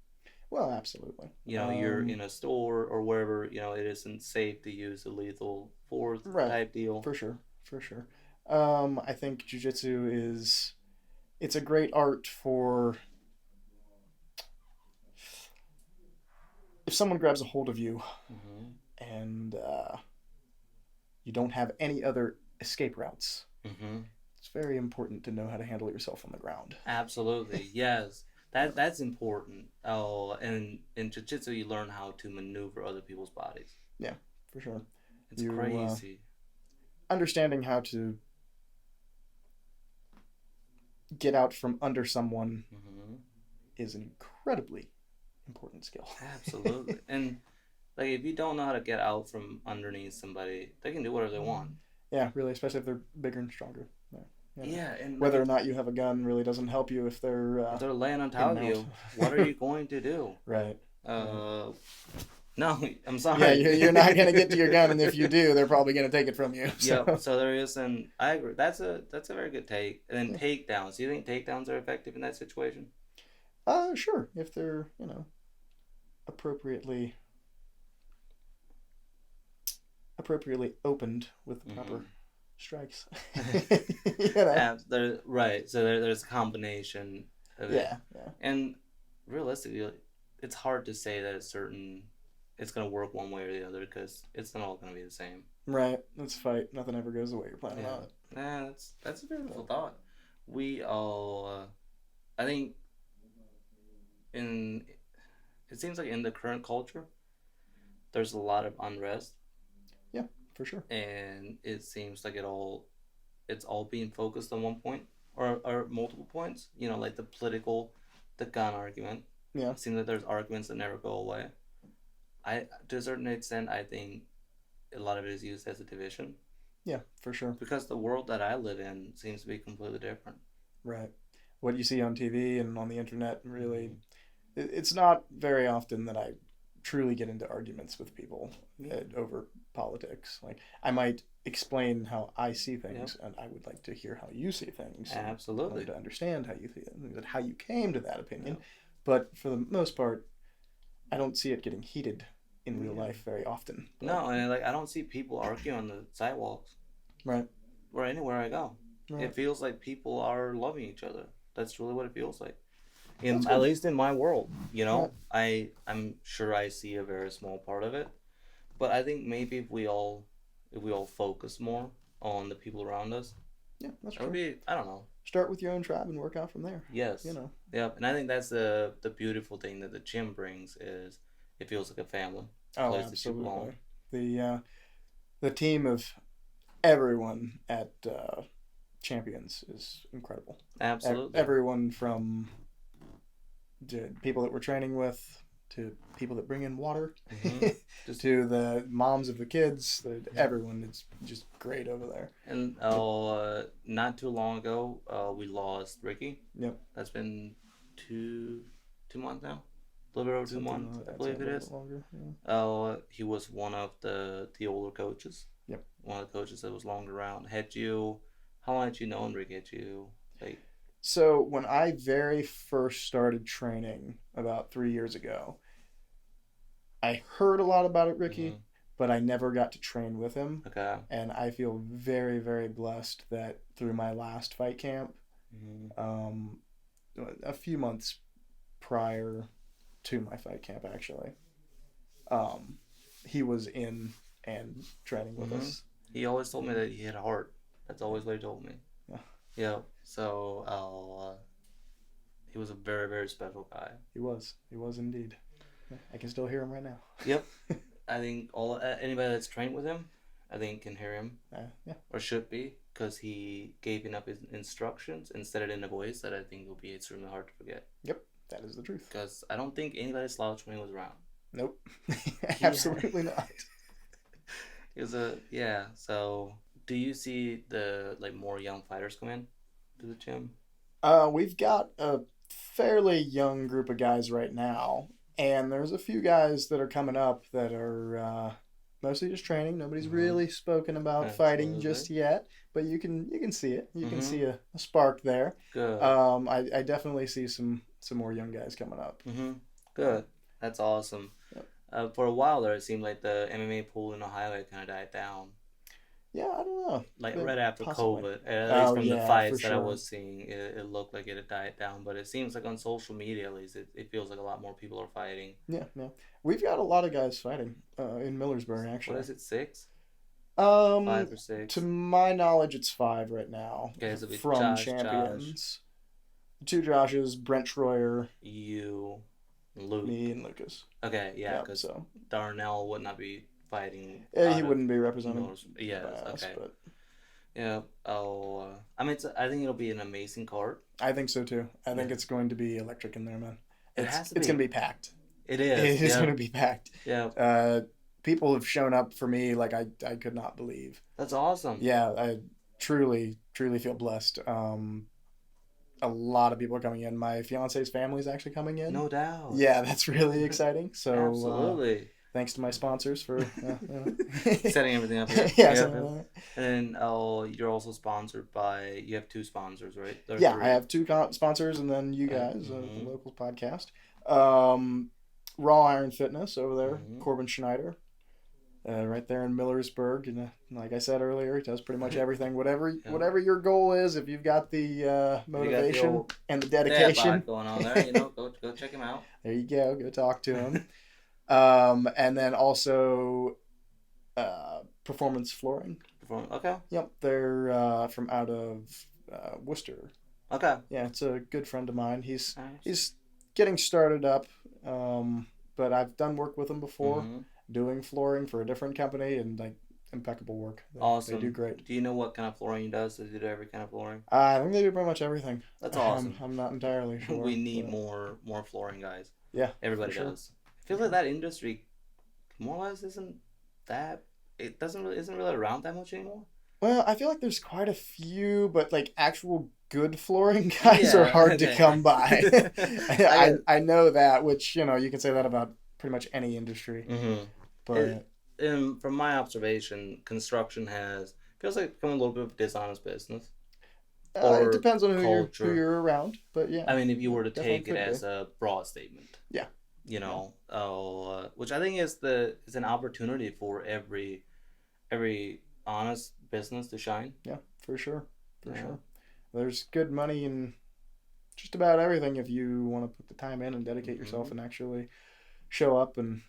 Well, absolutely. You're in a store or wherever, it isn't safe to use a lethal force Right, type deal. for sure, for sure. I think jujitsu is it's a great art for if someone grabs a hold of you Mm-hmm. and you don't have any other escape routes. Mm-hmm. It's very important to know how to handle yourself on the ground. Absolutely. Yes. That's important. Oh, and in jiu-jitsu you learn how to maneuver other people's bodies. Yeah, for sure. It's You crazy. understanding how to get out from under someone Mm-hmm. is an incredibly important skill. Absolutely. And like if you don't know how to get out from underneath somebody, they can do whatever they want. Yeah, really, especially if they're bigger and stronger. Yeah, Yeah, and whether or not you have a gun really doesn't help you if if they're laying on in top of mount. you, what are you going to do? Right. Uh, no, I'm sorry. Yeah, you're not gonna get to your gun, and if you do, they're probably gonna take it from you. So. Yep. So there is an. I agree. That's a very good take. And then takedowns. Do you think takedowns are effective in that situation? Sure, if they're appropriately opened with the proper strikes. Right. So there's a combination of it. Yeah. And realistically, it's hard to say that it's gonna work one way or the other because it's not all gonna be the same. Right. Let's fight. Nothing ever goes the way you're planning on it. Yeah, that's a beautiful thought. We all, I think, in it seems like in the current culture, there's a lot of unrest. Yeah, for sure. And it seems like it's all being focused on one point or multiple points. Like the gun argument. Yeah. It seems like there's arguments that never go away. To a certain extent, I think a lot of it is used as a division. Yeah, for sure. Because the world that I live in seems to be completely different. Right. What you see on TV and on the internet really, it's not very often that I truly get into arguments with people over politics. Like I might explain how I see things, and I would like to hear how you see things. Absolutely. To understand how you came to that opinion. Yeah. But for the most part, I don't see it getting heated in real life very often. But... No, and I don't see people arguing on the sidewalks. Right. Or anywhere I go. Right. It feels like people are loving each other. That's really what it feels like. At least in my world, I'm sure I see a very small part of it, but I think maybe if we all focus more on the people around us, that's true. I don't know. Start with your own tribe and work out from there. Yes. Yep. And I think that's the beautiful thing that the gym brings is it feels like a family. Oh, absolutely. The team of everyone at Champions is incredible. Absolutely. Everyone from people that we're training with to people that bring in water to the moms of the kids. Everyone is just great over there. And not too long ago, we lost Ricky. Yep. That's been two months now. A little bit over 2 months, I believe it is. Longer, yeah. He was one of the older coaches. Yep. One of the coaches that was longer around. How long had you known Ricky? So when I very first started training about 3 years ago, I heard a lot about it, Ricky, but I never got to train with him. Okay. And I feel very, very blessed that through my last fight camp, a few months prior to my fight camp, actually, he was in and training with us. He always told me that he had a heart. That's always what he told me. Yeah. So he was a very, very special guy. He was. He was indeed. I can still hear him right now. Yep. I think anybody that's trained with him, I think can hear him Yeah. or should be, because he gave enough instructions and said it in a voice that I think will be extremely hard to forget. Yep. That is the truth. Because I don't think anybody slouched when he was around. Nope. Absolutely not. It was So, do you see the more young fighters come in to the gym? We've got a fairly young group of guys right now, and there's a few guys that are coming up that are mostly just training. Nobody's really spoken about fighting just yet, but you can see it. You can see a spark there. Good. I definitely see some more young guys coming up. Good. That's awesome. Yep. For a while there, it seemed like the MMA pool in Ohio had kind of died down. Yeah, I don't know. Right after possibly. COVID, at least from the fights that I sure. was seeing, it looked like it had died down. But it seems like on social media, at least, it feels like a lot more people are fighting. Yeah. We've got a lot of guys fighting in Millersburg, actually. What is it, 6? 5 or 6? To my knowledge, it's 5 right now. Okay, so from Josh, champions. 2 Joshes, Brent Troyer, you, Luke. me, and Lucas. Okay, yeah, because so Darnell would not be fighting. He wouldn't be representing. Yeah, us, okay. But... Yeah. I mean, I think it'll be an amazing card. I think so too. I think it's going to be electric in there, man. It's going to be packed. It is. It is going to be packed. Yeah. People have shown up for me like I could not believe. That's awesome. Yeah, I truly feel blessed. A lot of people are coming in. My fiance's family is actually coming in. No doubt. Yeah, that's really exciting. So absolutely. Thanks to my sponsors for setting everything up here. Yeah. And you're also sponsored by. You have 2 sponsors, right? Yeah, 3. I have 2 sponsors, and then you guys, the Local Podcast, Raw Iron Fitness over there, Corbin Schneider. Right there in Millersburg, and like I said earlier, he does pretty much everything. Whatever your goal is, if you've got the motivation and the dedication going on there, go check him out. There you go. Go talk to him. And then also Performance Flooring. Okay. Yep, they're from out of Worcester. Okay. Yeah, it's a good friend of mine. He's getting started up, but I've done work with him before. Doing flooring for a different company, and impeccable work. Awesome. They do great. Do you know what kind of flooring he does? Does he do every kind of flooring? I think they do pretty much everything. That's awesome. I'm not entirely sure. We need more flooring guys. Yeah, everybody does. I feel like that industry, more or less, isn't really around that much anymore. Well, I feel like there's quite a few, but actual good flooring guys are hard to come by. I know that, which you can say that about pretty much any industry. But from my observation, construction feels like become a little bit of a dishonest business. It depends on who you're around, but yeah. I mean, if you were to take it as a broad statement, yeah, which I think is an opportunity for every honest business to shine. Yeah, for sure. There's good money in just about everything if you want to put the time in and dedicate yourself and actually show up. And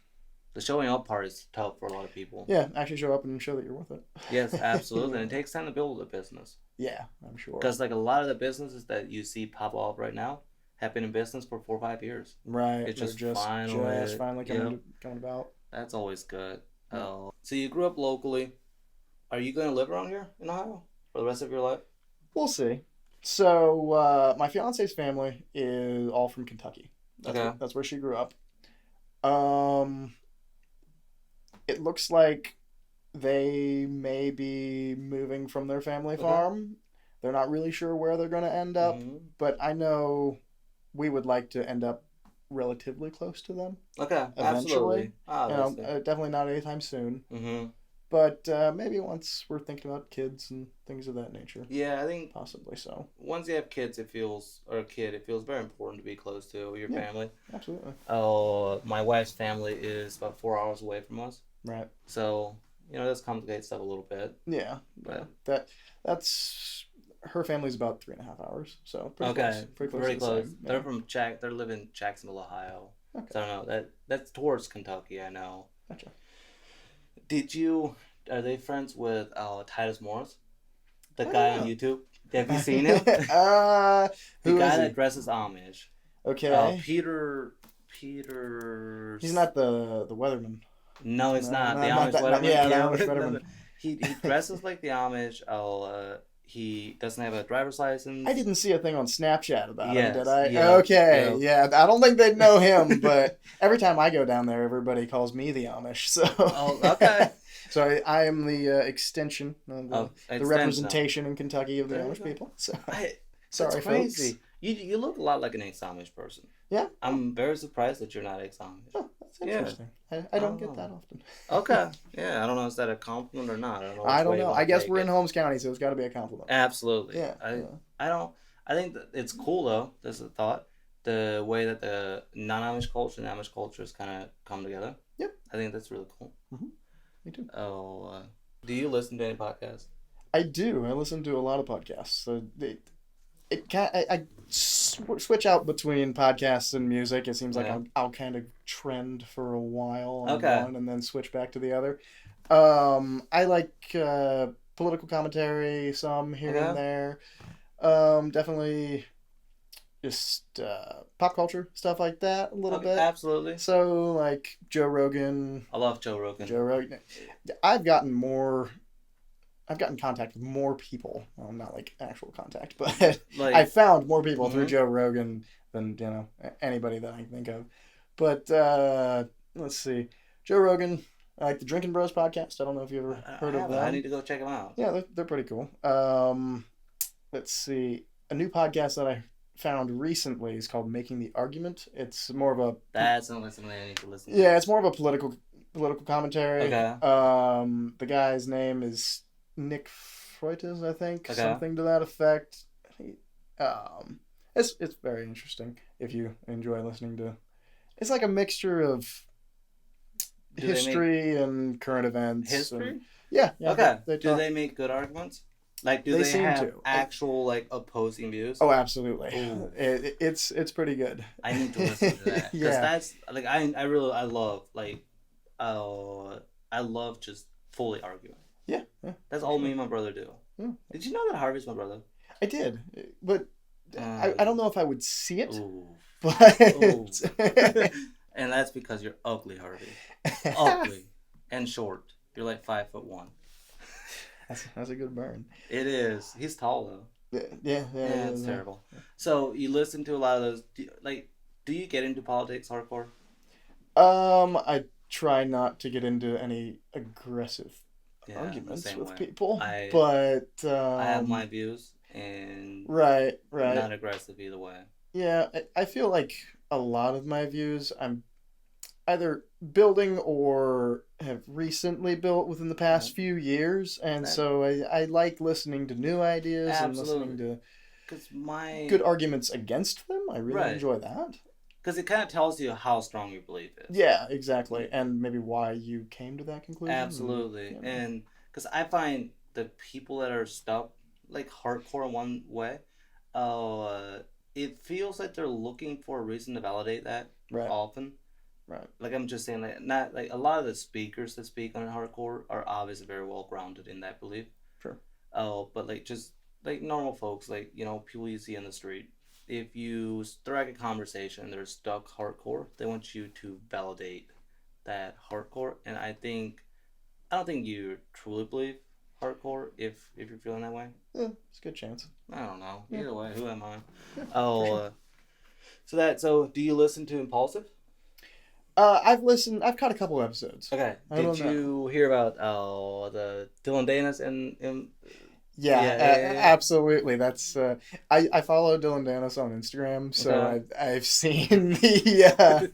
the showing up part is tough for a lot of people. Yeah, actually show up and show that you're worth it. Yes, absolutely. And it takes time to build a business. Yeah, I'm sure. Because a lot of the businesses that you see pop off right now have been in business for 4 or 5 years. Right. It's just finally coming about. That's always good. So you grew up locally. Are you going to live around here in Ohio for the rest of your life? We'll see. So my fiance's family is all from Kentucky. That's where she grew up. It looks like they may be moving from their family farm. They're not really sure where they're going to end up, but I know we would like to end up relatively close to them. Okay, eventually. Absolutely. Definitely not anytime soon. But maybe once we're thinking about kids and things of that nature. Yeah, I think possibly so. Once you have kids, it feels very important to be close to your family. Absolutely. My wife's family is about 4 hours away from us. Right. So this complicates stuff a little bit. Yeah, but that's her family's about 3.5 hours. So pretty close. Very close. They're from They live in Jacksonville, Ohio. Okay. So I don't know that's towards Kentucky. I know. Gotcha. Are they friends with Titus Morris? The guy on YouTube? Have you seen him? The Who is guy that he? dresses Amish. Okay. Peter. Peter. He's not the weatherman. No, it's No, not the no, not Amish that. Not, Weatherman. yeah, the Yeah, Amish no, no. weatherman. He dresses like the Amish. He doesn't have a driver's I license. didn't see a thing on Snapchat about him, did Yes. I? Yep. Okay, Yep. yeah. I don't think they'd know him, but every time I go down there, everybody calls me the Amish. So, Oh, okay. so I am the extension, Oh, the extension. representation in Kentucky of the There you Amish go. people. So, I. That's sorry, folks. crazy. You look a lot like an ex-Amish person. Yeah. Oh, I'm very surprised that you're not ex-Amish. oh, that's Yeah. interesting. I don't get that Oh. often. Okay. Yeah. I don't know. Is that a compliment or not? I don't know I which don't way you know. want I to guess take we're in it. Holmes County, so it's got to be a compliment. Absolutely. Yeah. I don't. I think that it's cool though. This is a thought. The way that the non-Amish culture and Amish cultures kind of come together. Yep. I think that's really cool. Mm-hmm. Me too. Oh, do you listen to any podcasts? I do. I listen to a lot of podcasts. So I switch out between podcasts and music. It seems like Yeah. I'll kind of trend for a while on Okay. one and then switch back to the other. I like political commentary some here Okay. and there. Definitely just pop culture stuff like that a little Okay, bit. absolutely. So like Joe Rogan. I love Joe Rogan. Joe Rogan. I've gotten contact with more people. Well, not like actual contact, but Like, I found more people through Mhm. Joe Rogan than anybody that I can think of. But let's see, Joe Rogan. I like the Drinking Bros podcast. I don't know if you ever heard of haven't. them. I need to go check them out. Yeah, they're pretty cool. Let's see, a new podcast that I found recently is called Making the Argument. It's more of a That's not something I need to listen to. yeah, it's more of a political commentary. Okay. The guy's name is Nick Freitas, I think, Okay. something to that effect. It's very interesting if you enjoy listening to. It's like a mixture of Do they history and current events. History? And, yeah. Okay. They Do talk. they make good arguments? Like, do They they seem have to. actual like opposing views? Oh, absolutely. Ooh. It's pretty good. I need to listen to that because Yeah. that's like I really I love like I love just fully arguing. Yeah. That's all me and my brother do. Yeah. Did you know that Harvey's my brother? I did, but I don't know if I would see it, Ooh. but Ooh. And that's because you're ugly, Harvey. Ugly and short. You're like 5'1". That's a good burn. It is. He's tall though. Yeah, It's terrible. So you listen to a lot of those. Do you get into politics hardcore? I try not to get into any aggressive Yeah, arguments same with way. people, I but I have my views and right. not aggressive either way. Yeah, I feel like a lot of my views I'm either building or have recently built within the past few years, and That- so I like listening to new ideas and Absolutely. listening to Because my good arguments against them. I really Right. enjoy that. because it kind of tells you how strong your belief is. Yeah, exactly, and maybe why you came to that conclusion. Absolutely. Yeah. And because I find the people that are stuck like hardcore in one way, it feels like they're looking for a reason to validate that Right. often. Right. Like I'm just saying, like not like a lot of the speakers that speak on hardcore are obviously very well grounded in that belief. Sure. Oh, but like just like normal folks, like people you see on the street, if you strike a conversation and they're stuck hardcore, they want you to validate that hardcore, and I don't think you truly believe hardcore if you're feeling that way. Yeah, it's a good chance. I don't know. Yeah. Either way, who am I? Yeah, Oh, for sure. so do you listen to Impulsive? I've caught a couple episodes. Okay. I Did don't know. you hear about the Dylan Danis and Yeah, Yeah. absolutely. That's I follow Dylan Danis on Instagram, so Okay. I've seen the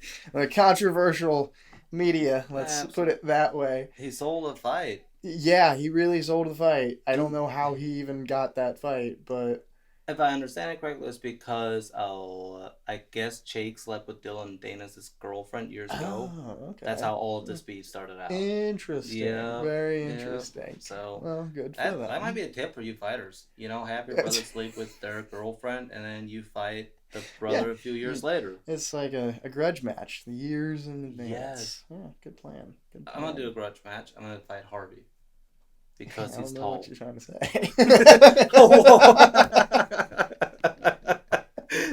controversial media. Let's put it that way. he sold a fight? Yeah, he really sold the fight. I don't know how he even got that fight, but If I understand it correctly, it's because I guess Jake slept with Dylan Danis' girlfriend years ago. okay. That's how all of this beef started out. Interesting. Yeah, Very yeah. interesting. So Well, good for that them. might be a tip for you fighters. Have your brother sleep with their girlfriend, and then you fight the brother a few years later. It's like a grudge match, the years in advance. Yes. Yeah, good plan. Good plan. I'm gonna do a grudge match. I'm gonna fight Harvey. because I he's don't know what tall. you're trying to say.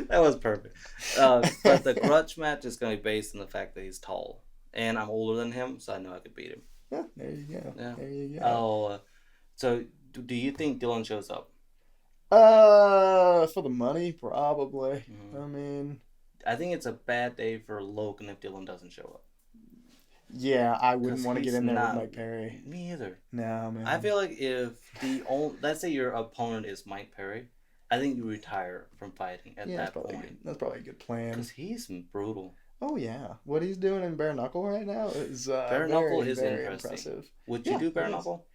That was perfect. But the grudge match is going to be based on the fact that he's tall, and I'm older than him, so I know I could beat him. Yeah, there you go. Yeah. There you go. Oh, so do you think Dylan shows up? For the money, probably. Mhm. I mean, I think it's a bad day for Logan if Dylan doesn't show up. yeah, I wouldn't Because want to get he's in there with not. Mike Perry. Me either. No, I man. feel like if let's say your opponent is Mike Perry, I think you retire from fighting at Yeah, that point. that's probably a good plan. Because he's brutal. Oh yeah, what he's doing in bare knuckle right now is Bare knuckle very, is very interesting. impressive. Would you Yeah, do bare it is. knuckle?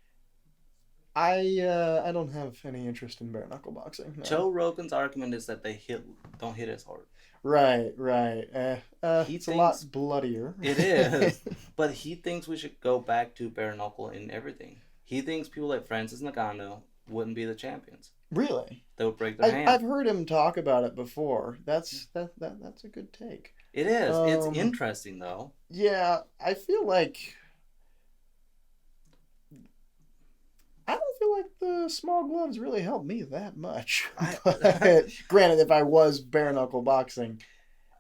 I don't have any interest in bare knuckle boxing. No. Joe Rogan's argument is that they don't hit as hard. Right. He It's a thinks lot bloodier. it is, but he thinks we should go back to bare knuckle in everything. He thinks people like Francis Ngannou wouldn't be the champions. Really? They would break their hand. I've heard him talk about it before. That's a good take. It is. It's interesting though. Yeah, I feel like I don't feel like the small gloves really helped me that much. But, granted, if I was bare knuckle boxing,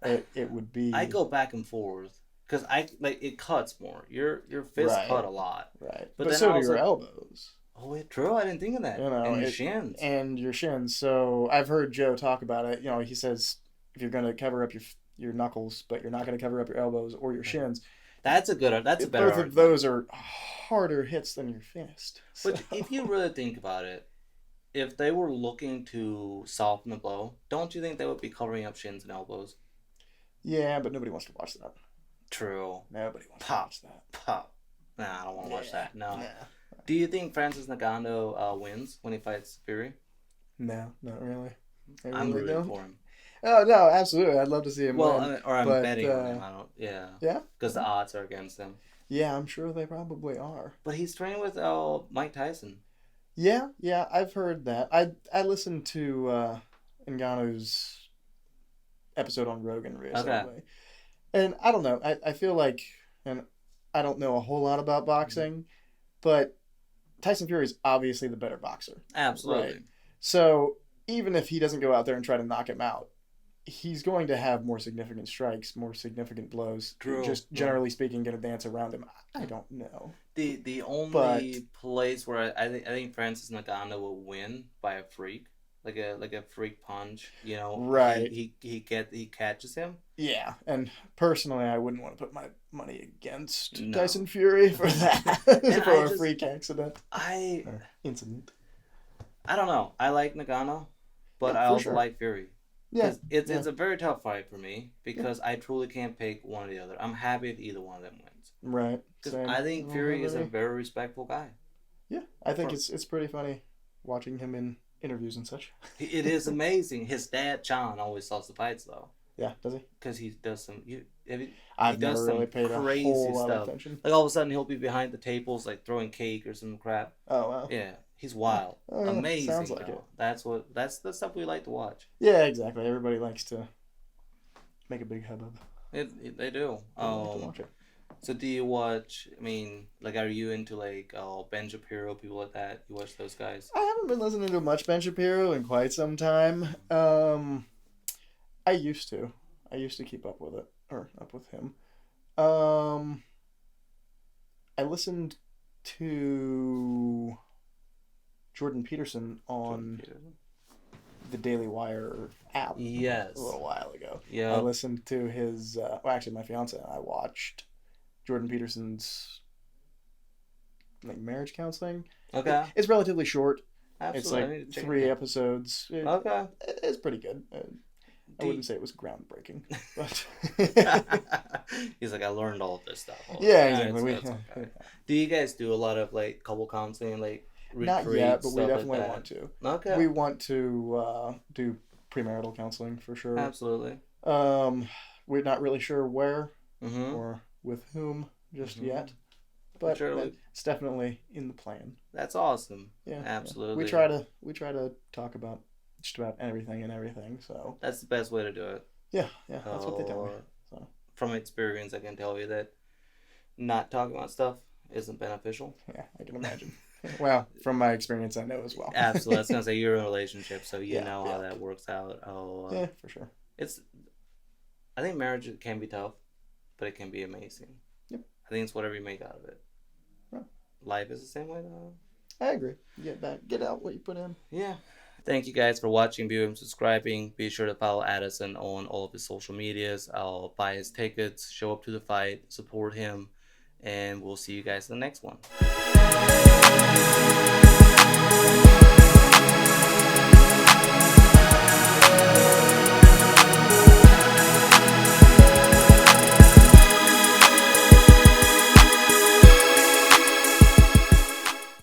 it would be. I go back and forth because it cuts more. Your fists Right. cut a lot, Right, but but then so do also your elbows. oh, wait, true. I didn't think of that. You know, And your shins. and your shins. So I've heard Joe talk about it. You know, he says if you're going to cover up your knuckles, but you're not going to cover up your elbows or your shins. That's a better. That's a better. Both argument. of those are harder hits than your fist. But if you really think about it, if they were looking to soften the blow, don't you think they would be covering up shins and elbows? Yeah, but nobody wants to watch that. True. Nobody wants to Pop. watch that. Pop. Nah, I don't want to watch that. No. Nah. Do you think Francis Ngannou wins when he fights Fury? No, not really. I'm rooting for him. Oh no, absolutely. I'd love to see him win. Or I'm but, betting on him. I don't. Yeah. Yeah. Because the odds are against him. Yeah, I'm sure they probably are. But he's training with Mike Tyson. Yeah, I've heard that. I listened to Ngannou's episode on Rogan recently, Okay. and I don't know. I feel like, and I don't know a whole lot about boxing, but Tyson Fury is obviously the better boxer. Absolutely. Right. So even if he doesn't go out there and try to knock him out, he's going to have more significant strikes, more significant blows. True. Just generally speaking, going to dance around him. I don't know. The only place where I think Francis Ngannou will win by a freak, like a freak punch. You know. Right. He catches him. Yeah, and personally, I wouldn't want to put my money against No. Tyson Fury for that, for a freak accident. Incident. I don't know. I like Ngannou, but Yeah, I for also sure. like Fury. Yeah, It's a very tough fight for me because I truly can't pick one or the other. I'm happy if either one of them wins. right. Because Same. I think Fury is a very respectful guy. Yeah, I think it's pretty funny watching him in interviews and such. It is amazing. His dad John always sells the fights though. Yeah, does he? Because he does some. I've does never some really paid a crazy whole lot of stuff. attention. Like all of a sudden he'll be behind the tables like throwing cake or some crap. Oh wow. Yeah, he's wild. Amazing. Sounds like it. That's the stuff we like to watch. Yeah, exactly. Everybody likes to make a big hubbub. They do. I like to watch it. So do you watch? I mean, like, are you into like Ben Shapiro, people like that? You watch those guys? I haven't been listening to much Ben Shapiro in quite some time. I used to. I used to keep up with it, or up with him. I listened to Jordan Peterson on the Daily Wire app. Yes. A little while ago. Yeah. I listened to his. Well, actually, my fiance and I watched Jordan Peterson's like marriage counseling. Okay. It's relatively short. Absolutely. It's like 3 episodes. Okay. It's pretty good. I wouldn't say it was groundbreaking, but he's like, I learned all of this stuff. Yeah, exactly. Okay. Do you guys do a lot of like couple counseling, like retreats? Not yet, but we stuff definitely like want to. Okay. We want to do premarital counseling for sure. Absolutely. We're not really sure where or with whom just yet, but it's definitely in the plan. That's awesome. Yeah, absolutely. Yeah. We try to talk about just about everything. So that's the best way to do it. Yeah, that's what they tell me. So from experience, I can tell you that not talking about stuff isn't beneficial. Yeah, I can imagine. Well, from my experience, I know as well. Absolutely. I was gonna say you're in a relationship, so you Yeah, know how yeah, that works out. Oh, yeah, for sure. it's. I think marriage can be tough, but it can be amazing. Yep. I think it's whatever you make out of it. Right. Life is the same way though. I agree. Get out what you put in. Yeah. Thank you guys for watching, viewing, subscribing. Be sure to follow Addison on all of his social medias. I'll buy his tickets, show up to the fight, support him, and we'll see you guys in the next one.